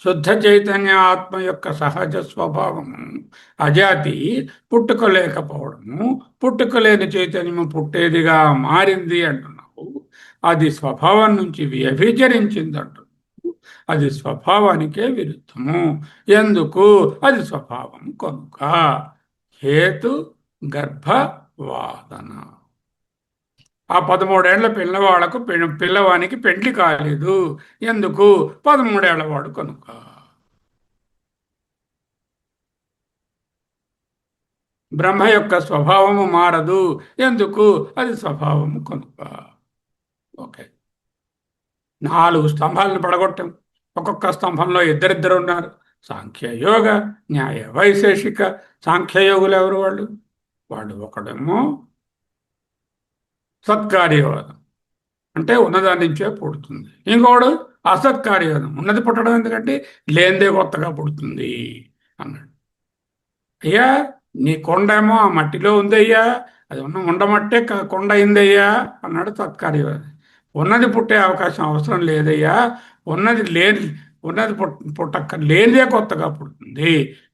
శుద్ధ చైతన్య ఆత్మ యొక్క సహజ స్వభావము అజాతి, పుట్టుక లేకపోవడము. పుట్టుక లేని చైతన్యము పుట్టేదిగా మారింది అంటున్నావు. అది స్వభావం నుంచి వ్యభిచరించింది అంటున్నావు. అది స్వభావానికే విరుద్ధము. ఎందుకు? అది స్వభావం కనుక. హేతు గర్భవాదన. ఆ 13 ఏళ్ల పిల్లవాళ్లకు పిల్లవానికి పెండ్లి కాలేదు. ఎందుకు? 13 ఏళ్ల వాడు కనుక. బ్రహ్మ యొక్క స్వభావము మారదు. ఎందుకు? అది స్వభావము కనుక. ఓకే, 4 స్తంభాలను పడగొట్టాం. ఒక్కొక్క స్తంభంలో ఇద్దరిద్దరు ఉన్నారు. సాంఖ్యయోగ, న్యాయ వైశేషిక. సాంఖ్యయోగులు ఎవరు? వాళ్ళు ఒకడేమో సత్కార్యవాదం, అంటే ఉన్నదాని నుంచే పుడుతుంది. ఇంకోడు అసత్కార్యవాదం, ఉన్నది పుట్టడం ఎందుకంటే లేనిదే కొత్తగా పుడుతుంది అన్నాడు. అయ్యా, నీ కొండ ఏమో ఆ మట్టిలో ఉందయ్యా, అది ఉండమట్టే కొండ అయిందయ్యా అన్నాడు సత్కార్యవాది. ఉన్నది పుట్టే అవకాశం అవసరం లేదయ్యా, ఉన్నది పుట్టక్క లేనిదే కొత్తగా పుడుతుంది.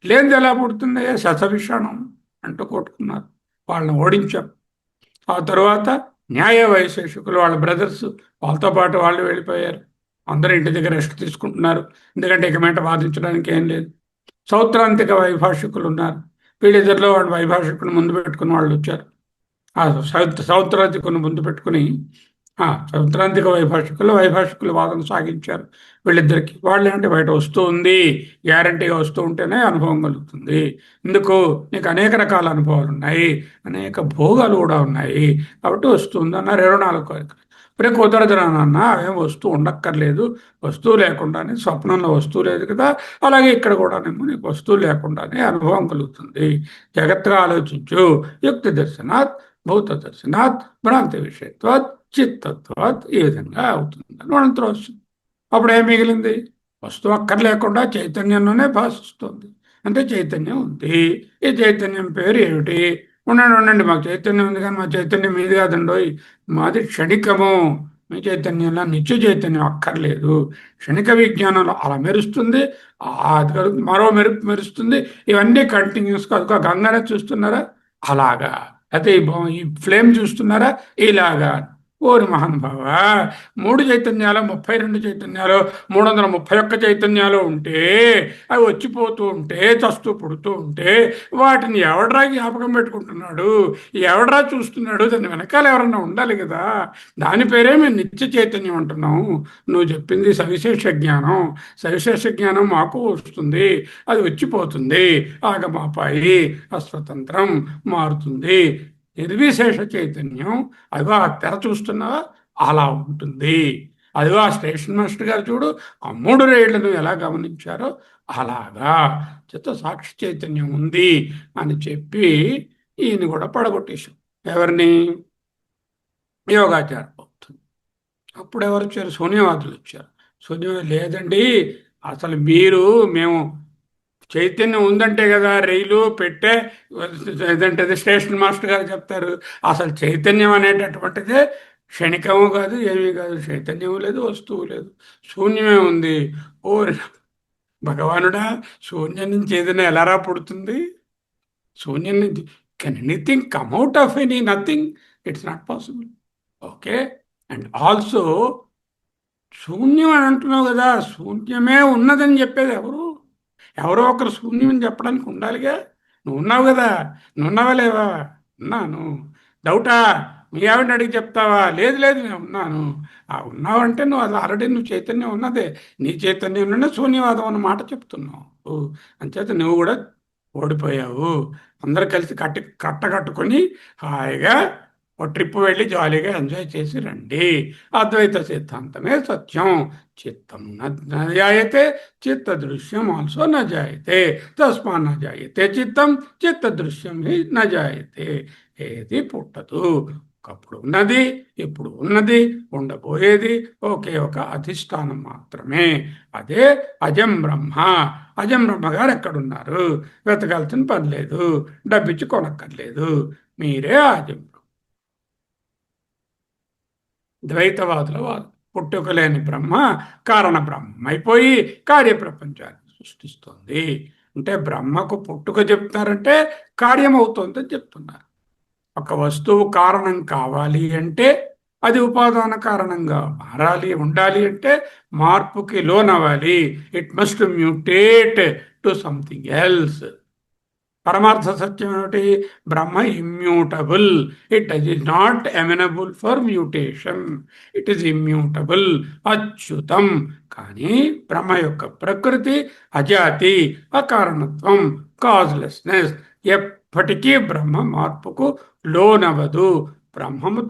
లేనిది ఎలా పుడుతుంది? శశవిషాణం అంటూ కొట్టుకున్నారు. వాళ్ళని ఓడించాం. ఆ తర్వాత న్యాయ వైశేషికులు, వాళ్ళ బ్రదర్స్, వాళ్ళతో పాటు వాళ్ళు వెళ్ళిపోయారు. అందరూ ఇంటి దగ్గర రెస్ట్ తీసుకుంటున్నారు. ఎందుకంటే ఇక మాట వాదించడానికి ఏం లేదు. సౌత్రాంతిక వైభాషికులు ఉన్నారు. వీళ్ళిద్దరిలో వాడు వైభాషికుని ముందు పెట్టుకుని వాళ్ళు వచ్చారు. ఆ సౌత్రాంతికుని ముందు పెట్టుకుని సౌత్రాంతిక వైభాషికులు వాదన సాగించారు వీళ్ళిద్దరికి. వాళ్ళు ఏంటంటే బయట వస్తూ ఉంది, గ్యారంటీగా వస్తూ ఉంటేనే అనుభవం కలుగుతుంది. ఇందుకు నీకు అనేక రకాల అనుభవాలు ఉన్నాయి, అనేక భోగాలు కూడా ఉన్నాయి, కాబట్టి వస్తుంది అన్నారు. 24 కోరికలు. ఇప్పుడు కుదరదు నాన్న, అవేం వస్తువు ఉండక్కర్లేదు, వస్తువు లేకుండానే స్వప్నంలో వస్తువు లేదు కదా, అలాగే ఇక్కడ కూడానేమో నీకు వస్తువు లేకుండానే అనుభవం కలుగుతుంది. జాగ్రత్తగా ఆలోచించు. యుక్తి దర్శనాత్, భూత దర్శనాత్, భ్రాంతి విషయత్వాత్, చిత్తత్వాత్, ఈ విధంగా అవుతుందని మనం త్రోస్తుంది. అప్పుడు ఏం మిగిలింది? వస్తువు అక్కర్లేకుండా చైతన్యంలోనే భాషిస్తుంది. అంటే చైతన్యం ఉంది. ఈ చైతన్యం పేరు ఏమిటి? ఉండండి, మాకు చైతన్యం ఉంది కానీ మా చైతన్యం మీది కాదండోయ్, మాది క్షణికము. మీ చైతన్యంలో నిత్య చైతన్యం అక్కర్లేదు. క్షణిక విజ్ఞానంలో అలా మెరుస్తుంది, మరో మెరుపు మెరుస్తుంది. ఇవన్నీ కంటిన్యూస్గా అదొక గంగనే చూస్తున్నారా అలాగా, అయితే ఈ ఫ్లేమ్ చూస్తున్నారా ఇలాగా. ఓరి మహానుభావ, 3 చైతన్యాలు, 32 చైతన్యాలు, 331 చైతన్యాలు ఉంటే, అవి వచ్చిపోతూ ఉంటే, చస్తూ పుడుతూ ఉంటే, వాటిని ఎవడరా జ్ఞాపకం పెట్టుకుంటున్నాడు, ఎవడరా చూస్తున్నాడు? దాని వెనకాల ఎవరన్నా ఉండాలి కదా. దాని పేరే మేము నిత్య చైతన్యం అంటున్నాం. నువ్వు చెప్పింది సవిశేష జ్ఞానం. సవిశేష జ్ఞానం మాకు వస్తుంది, అది వచ్చిపోతుంది, ఆగమాపాయి అస్వతంత్రం మారుతుంది. నిర్విశేష చైతన్యం అదిగో ఆ తెర చూస్తున్నావా అలా ఉంటుంది. అదిగో ఆ స్టేషన్ మాస్టర్ గారు చూడు, ఆ 3 రేళ్లను ఎలా గమనించారో అలాగా చిత్త సాక్షి చైతన్యం ఉంది అని చెప్పి ఈయన కూడా పడగొట్టేశాం. ఎవరిని? యోగాచార బౌద్ధులు. అప్పుడు ఎవరు వచ్చారు? శూన్యవాదులు వచ్చారు. శూన్యవాదులు లేదండి, అసలు మేము చైతన్యం ఉందంటే కదా రైలు పెట్టే, ఏదంటే స్టేషన్ మాస్టర్ గారు చెప్తారు. అసలు చైతన్యం అనేటటువంటిదే క్షణికము కాదు, ఏమీ కాదు. చైతన్యం లేదు, వస్తువు లేదు, శూన్యమే ఉంది. ఓ భగవానుడా, శూన్యం నుంచి ఏదైనా ఎలారా పుడుతుంది? శూన్యం నుంచి can anything come out of any nothing? It's not possible. Okay. And also శూన్యం అని అంటున్నావు కదా, శూన్యమే ఉన్నదని చెప్పేది ఎవరు? ఎవరో ఒకరు శూన్యం చెప్పడానికి ఉండాలిగా. నువ్వు ఉన్నావు కదా, నువ్వు ఉన్నావా లేవా? ఉన్నాను. డౌటా? మీ ఆవిడని అడిగి చెప్తావా? లేదు లేదు, నేను ఉన్నాను. ఉన్నావంటే నువ్వు అది ఆల్రెడీ నువ్వు చైతన్యం ఉన్నదే. నీ చైతన్యంలోనే శూన్యవాదం అన్న మాట చెప్తున్నావు. అంచేత నువ్వు కూడా ఓడిపోయావు. అందరు కలిసి కట్టకట్టుకొని హాయిగా ఓ ట్రిప్ వెళ్ళి జాలీగా ఎంజాయ్ చేసి రండి. అద్వైత సిద్ధాంతమే సత్యం. చిత్తం నజాయతే, చిత్త దృశ్యం ఆల్సో నజాయతే, తస్మా నజాయతే చిత్తం, చిత్త దృశ్యం హి నజాయతే. ఏది పుట్టదు. ఒకప్పుడు ఉన్నది, ఇప్పుడు ఉన్నది, ఉండబోయేది ఒకే ఒక అధిష్టానం మాత్రమే. అదే అజం బ్రహ్మ. అజం బ్రహ్మ గారు ఎక్కడున్నారు? వెతకాల్సిన పని లేదు, డబ్బిచ్చి కొనక్కర్లేదు. మీరే అజం. ద్వైతవాదుల వాదం. పుట్టుకలేని బ్రహ్మ కారణ బ్రహ్మ అయిపోయి కార్యప్రపంచాన్ని సృష్టిస్తోంది. అంటే బ్రహ్మకు పుట్టుక చెప్తారంటే కార్యం అవుతోందని చెప్తున్నారు. ఒక వస్తువు కారణం కావాలి అంటే అది ఉపాదాన కారణంగా మారాలి, ఉండాలి అంటే మార్పుకి లోనవ్వాలి. It must mutate to something else. పరమార్థ సత్యం ఏమిటి? Brahma immutable. It is not amenable for mutation. It is immutable, అచ్యుతం. కానీ బ్రహ్మ యొక్క ప్రకృతి అజాతి, అకారణత్వం, కాజ్లెస్నెస్. ఎప్పటికీ బ్రహ్మ మార్పుకు లోనవదు. బ్రహ్మము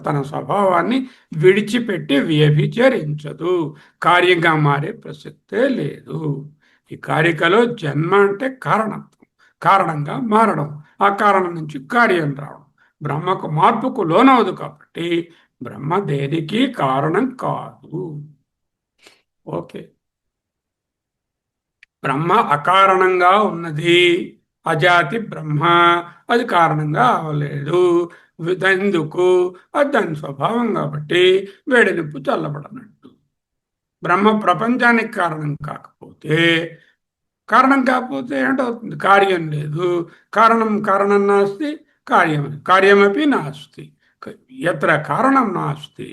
తన స్వభావాన్ని విడిచిపెట్టి వ్యభిచరించదు. కార్యంగా మారే ప్రసక్తే లేదు. ఈ కారికలో జన్మ అంటే కారణత్వం, కారణంగా మారడం, ఆ కారణం నుంచి కార్యం రావడం. బ్రహ్మకు మార్పుకు లోనవదు కాబట్టి బ్రహ్మ దేనికి కారణం కాదు. ఓకే. బ్రహ్మ అకారణంగా ఉన్నది. అజాతి బ్రహ్మ, అది కారణంగా అవలేదు. ఎందుకు? అది దాని స్వభావం కాబట్టి వేడి నిప్పు చల్లబడనట్టు. బ్రహ్మ ప్రపంచానికి కారణం కాకపోతే, కారణం కాకపోతే ఏంటవుతుంది? కార్యం లేదు. కారణం నాస్తి, కార్యమపి నాస్తి. ఎత్ర కారణం నాస్తి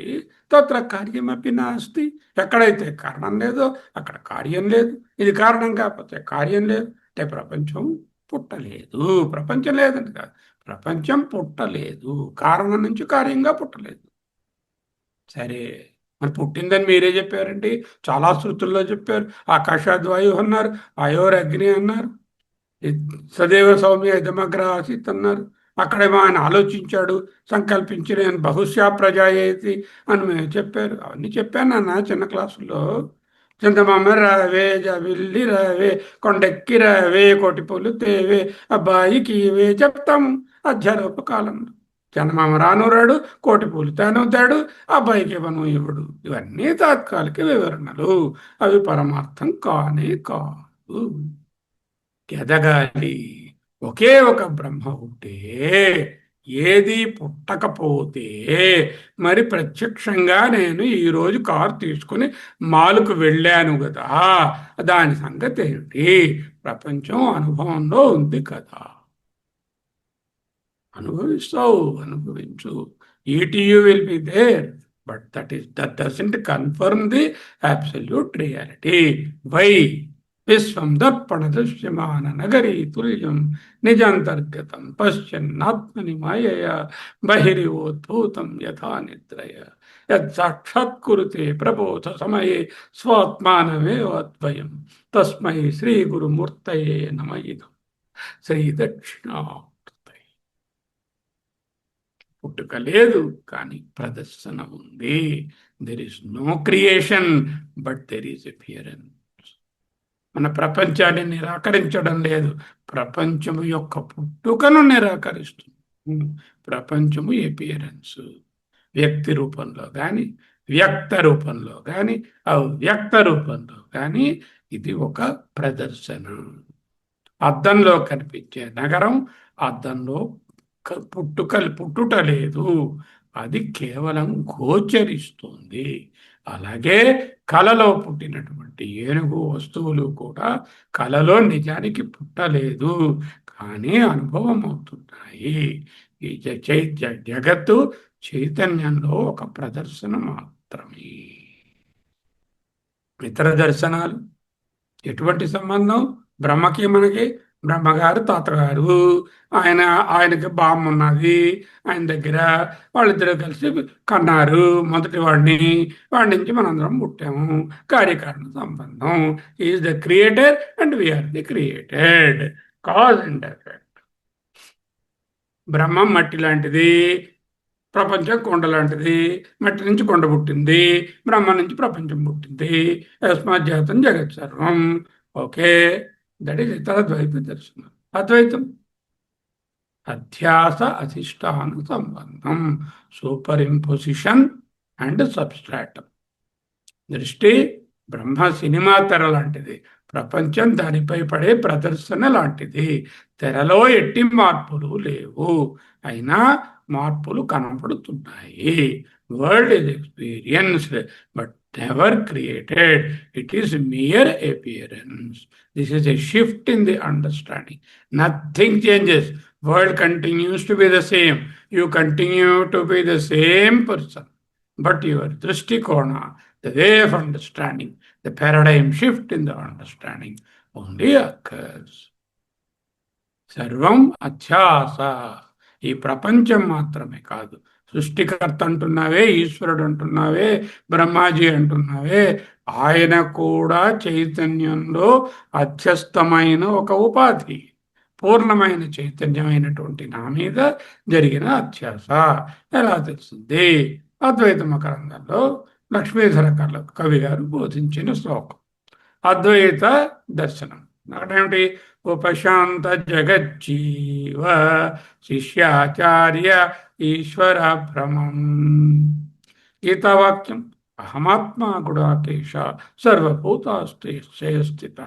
తత్ర కార్యమపి నాస్తి. ఎక్కడైతే కారణం లేదో అక్కడ కార్యం లేదు. ఇది కారణం కాకపోతే కార్యం లేదు. అంటే ప్రపంచం పుట్టలేదు, ప్రపంచం లేదని కాదు, ప్రపంచం పుట్టలేదు, కారణం నుంచి కార్యంగా పుట్టలేదు. సరే, మరి పుట్టిందని మీరే చెప్పారండి, చాలా శృతుల్లో చెప్పారు. ఆకాశాద్వాయు అన్నారు, వాయోర్ అగ్ని అన్నారు, సదేవ సౌమ్య ఇదమగ్ర ఆసీత్ అన్నారు. అక్కడేమో ఆయన ఆలోచించాడు, సంకల్పించి నేను బహుశా ప్రజాయేతి అని చెప్పారు. అవన్నీ చెప్పాను అన్న చిన్న క్లాసుల్లో. చందమామ రావే, జవిల్లి రావే, కొండెక్కి రావే, కోటి పూలు తేవే, అబ్బాయికి ఇవే చెప్తాము అధ్యారోప కాలంలో. చందమామ రాను రాడు, కోటి పూలు తానవుతాడు, అబ్బాయికి ఇవ్వను ఇవ్వడు. ఇవన్నీ తాత్కాలిక వివరణలు, అవి పరమార్థం కానే కాదు. ఎదగాలి, ఒకే ఒక బ్రహ్మ ఉంటే ఏది పుట్టకపోతే మరి ప్రత్యక్షంగా నేను ఈరోజు కారు తీసుకుని మాలుకు వెళ్ళాను కదా, దాని సంగతి ఏమిటి? ప్రపంచం అనుభవంలో ఉంది కదా, అనుభవిస్తావు, అనుభవించు. ఈటీయూ will be there, but that doesn't confirm the absolute reality. Why? విశ్వం దర్పణ దృశ్యమాన నగరీ తుల్యం నిజాంతర్గతం పశ్యన్నాత్మని మాయయా బహిరివోద్భూతం యథా నిద్రయ యత్సాక్షాత్కురుతే ప్రబోధ సమయే స్వాత్మానమేవ అద్వయం తస్మై శ్రీ గురుమూర్తయే నమ ఇదం శ్రీ దక్షిణామూర్తయే. పుట్టుక లేదు, కానీ ప్రదర్శన ఉంది. There is no creation, but there is appearance. మన ప్రపంచాన్ని నిరాకరించడం లేదు, ప్రపంచము యొక్క పుట్టుకను నిరాకరిస్తుంది. ప్రపంచము ఎపియరెన్స్, వ్యక్తి రూపంలో కానీ, వ్యక్త రూపంలో కానీ, అవ్యక్త రూపంలో కానీ ఇది ఒక ప్రదర్శన. అద్దంలో కనిపించే నగరం అద్దంలో పుట్టుట లేదు, అది కేవలం గోచరిస్తుంది. అలాగే కలలో పుట్టినటువంటి ఏనుగు వస్తువులు కూడా కలలో నిజానికి పుట్టలేదు, కానీ అనుభవం అవుతున్నాయి. ఈ జగత్తు చైతన్యంలో ఒక ప్రదర్శన మాత్రమే. ఇతర దర్శనాలు ఎటువంటి సంబంధం? బ్రహ్మకి మనకి, బ్రహ్మగారు తాతగారు, ఆయనకి బామ్మ ఉన్నది ఆయన దగ్గర, వాళ్ళిద్దరూ కలిసి కన్నారు మొదటి వాడిని, వాడి నుంచి మనందరం పుట్టాము, కార్యకారణ సంబంధం. Is the creator and we are the created, cause and effect. బ్రహ్మం మట్టి లాంటిది, ప్రపంచం కొండ లాంటిది. మట్టి నుంచి కొండ పుట్టింది, బ్రహ్మ నుంచి ప్రపంచం పుట్టింది. యస్మాత్ జాతం జగత్ సర్వం. ఓకే, దట్ ఈస్ ఇతర ద్వైత దర్శనం. అద్వైతం అధ్యాస అధిష్టాన సంబంధం, సూపర్ ఇంపోజిషన్ అండ్ సబ్స్ట్రాటం. దృష్టి బ్రహ్మ సినిమా తెర లాంటిది, ప్రపంచం దానిపై పడే ప్రదర్శన లాంటిది. తెరలో ఎట్టి మార్పులు లేవు, అయినా మార్పులు కనపడుతున్నాయి. World is experienced but never created. It is mere appearance. This is a shift in the understanding. Nothing changes. World continues to be the same. You continue to be the same person. But your drishtikona, the way of understanding, the paradigm shift in the understanding only occurs. సర్వం అధ్యాస. ఈ ప్రపంచం మాత్రమే కాదు, సృష్టికర్త అంటున్నావే, ఈశ్వరుడు అంటున్నావే, బ్రహ్మాజీ అంటున్నావే, ఆయన కూడా చైతన్యంలో అధ్యస్థమైన ఒక ఉపాధి. పూర్ణమైన చైతన్యమైనటువంటి నా మీద జరిగిన అధ్యాస. ఎలా తెలిసింది? అద్వైత మకరందంలో లక్ష్మీధర కవి గారు బోధించిన శ్లోకం, అద్వైత దర్శనం. అక్కడేమిటి? ఉపశాంత జగజ్జీవ శిష్యాచార్య ఈశ్వర భ్రమం. గీతావాక్యం, అహమాత్మా గుడాకేశ సర్వభూతాస్థిత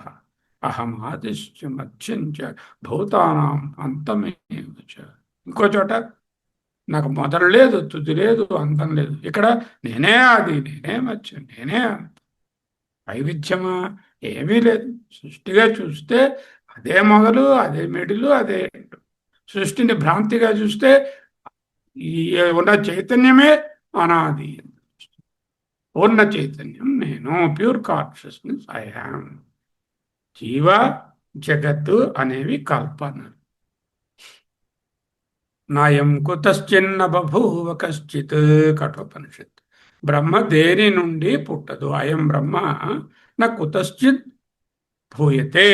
అహం ఆదిశ్చ మధ్యంచ భూతానాం అంతమేవ చ. ఇంకో చోట నాకు మొదలు లేదు, తుది లేదు, అంతం లేదు. ఇక్కడ నేనే ఆది, నేనే మధ్యం, నేనే అంతం. వైవిధ్యమా? ఏమీ లేదు. సృష్టిగా చూస్తే అదే మొదలు, అదే మిడిలు, అదే ఎండు. సృష్టిని భ్రాంతిగా చూస్తే ఈ ఉన్న చైతన్యమే అనాది. పూర్ణ చైతన్యం నేను, ప్యూర్ కాన్షియస్నెస్ ఐ యామ్. జీవ జగత్తు అనేవి కల్పనలు. నాయం కుతశ్చిన్న బభూవ కశ్చిత్ కఠోపనిషత్. బ్రహ్మ దేని నుండి పుట్టదు. అయం బ్రహ్మ నా కుతశ్చిత్ భూయతే,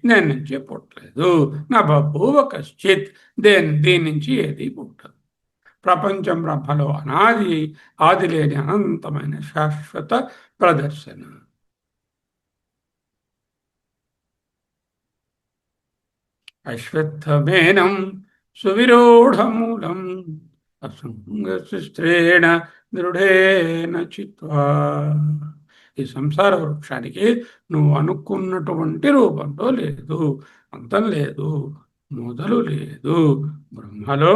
దేని నుంచి పుట్టలేదు. నా బభూవ కశ్చిత్, దీని నుంచి ఏది పుట్టదు. ప్రపంచం బ్రహ్మలో అనాది, ఆది లేని అనంతమైన శాశ్వత ప్రదర్శన. అశ్వత్థమేనం సువిరూఢమూలం అసంగశస్త్రేణ దృఢేన చిత్వా. ఈ సంసార వృక్షానికి నువ్వు అనుకున్నటువంటి రూపంలో లేదు, అంతం లేదు, మొదలు లేదు. బ్రహ్మలో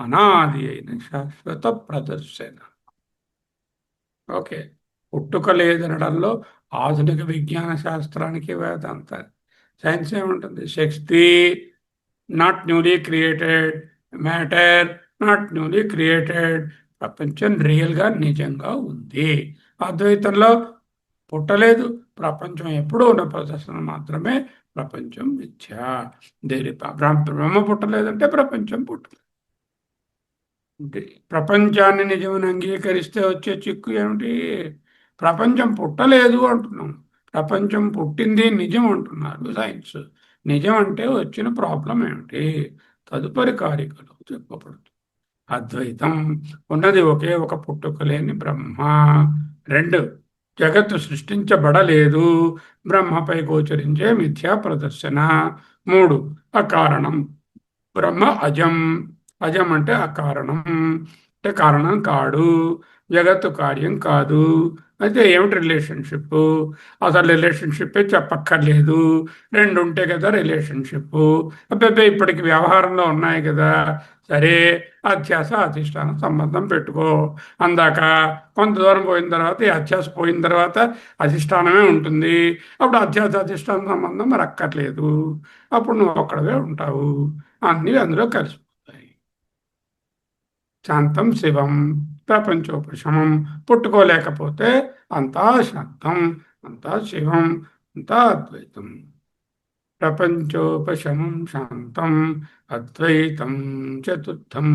అనాది అయిన శాశ్వత ప్రదర్శన. ఓకే, పుట్టుక లేదనడంలో ఆధునిక విజ్ఞాన శాస్త్రానికి వేదాంత సైన్స్ ఏముంటుంది? శక్తి not newly created, matter not newly created. ప్రపంచం రియల్గా నిజంగా ఉంది. అద్వైతంలో పుట్టలేదు, ప్రపంచం ఎప్పుడూ ఉన్న ప్రదర్శన మాత్రమే. ప్రపంచం మిథ్య. బ్రహ్మ పుట్టలేదంటే ప్రపంచం పుట్టలేదు. ప్రపంచాన్ని నిజమని అంగీకరిస్తే వచ్చే చిక్కు ఏమిటి? ప్రపంచం పుట్టలేదు అంటున్నాం, ప్రపంచం పుట్టింది నిజం అంటున్నారు సైన్స్. నిజం అంటే వచ్చిన ప్రాబ్లం ఏమిటి? తదుపరి కారికలో చెప్పబడుతుంది. అద్వైతం ఉన్నది ఒకే ఒక పుట్టుక లేని బ్రహ్మ. 2, జగత్తు సృష్టించబడలేదు, బ్రహ్మపై గోచరించే మిథ్యా ప్రదర్శన. 3, అకారణం. బ్రహ్మ అజం. అజం అంటే అకారణం, అంటే కారణం కాడు. జగత్తు కార్యం కాదు. అయితే ఏమిటి రిలేషన్షిప్? అసలు రిలేషన్షిప్పే చెప్పక్కర్లేదు, 2 ఉంటే కదా రిలేషన్షిప్. అబ్బాయి ఇప్పటికి వ్యవహారంలో ఉన్నాయి కదా. సరే, అధ్యాస అధిష్టానం సంబంధం పెట్టుకో. అందాక కొంత దూరం పోయిన తర్వాత ఈ అధ్యాస పోయిన తర్వాత అధిష్టానమే ఉంటుంది. అప్పుడు అధ్యాస అధిష్టాన సంబంధం మరి అక్కర్లేదు. అప్పుడు నువ్వు ఒక్కడవే ఉంటావు, అన్నీ అందులో కలిసిపోతాయి. శాంతం శివం, ప్రపంచోపశమం. పుట్టుకోలేకపోతే అంతా శాంతం, అంతా శివం, అంతా అద్వైతం. ప్రపంచోపశమం శాంతం అద్వైతం చతుర్థం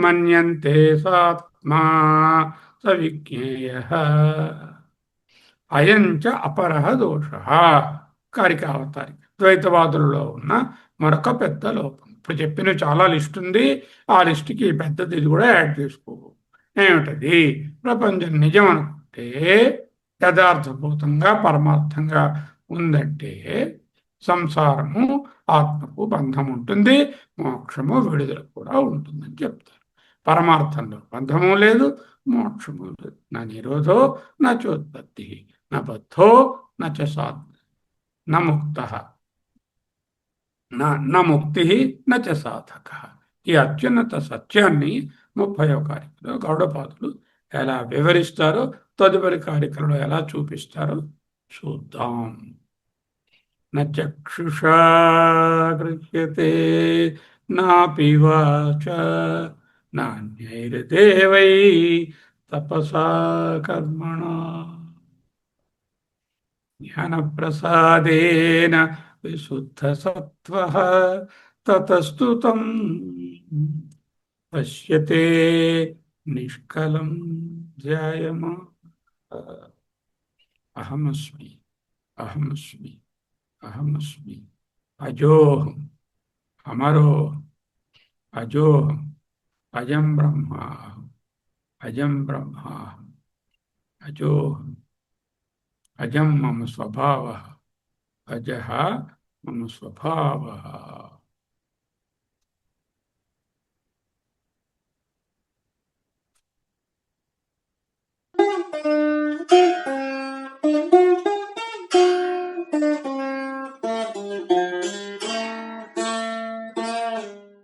మన్యంతే సాత్మా సవిజ్ఞేయః. అయంచ అపరః దోషః. కారికావతారి ద్వైతవాదులలో ఉన్న మరొక పెద్ద లోపం. ఇప్పుడు చెప్పిన చాలా లిస్ట్ ఉంది, ఆ లిస్టుకి పెద్దది ఇది కూడా యాడ్ చేసుకో. ఏమిటది? ప్రపంచం నిజం అనుకుంటే, యథార్థభూతంగా పరమార్థంగా ఉందంటే సంసారము, ఆత్మకు బంధం ఉంటుంది, మోక్షము విడుదల కూడా ఉంటుందని చెప్తారు. పరమార్థంలో బంధము లేదు, మోక్షము లేదు. నా నిరోధో నచోత్పత్తి, నా బద్ధో నచ సాధన, న ముక్త నా ముక్తి నచ సాధక. ఈ అత్యున్నత సత్యాన్ని 30వ కారికలో గౌడపాదులు ఎలా వివరిస్తారో, తదుపరి కారికలలో ఎలా చూపిస్తారో చూద్దాం. నక్షుషా గృహ్యతే నాపి వాచ నాన్యైర్దేవై తపసా కర్మణా జ్ఞానప్రసాదేన విశుద్ధసత్వః తతస్తు తం పశ్యతే నిష్కలం ధ్యాయమా. అహమస్మి, అహమస్మి, అహమస్మి, అజోహం, అమరోహం, అజోహం, అజం బ్రహ్మాహం, అజం బ్రహ్మాహం, అజోహం, అజం మమ స్వభావః, అజః మమ స్వభావః.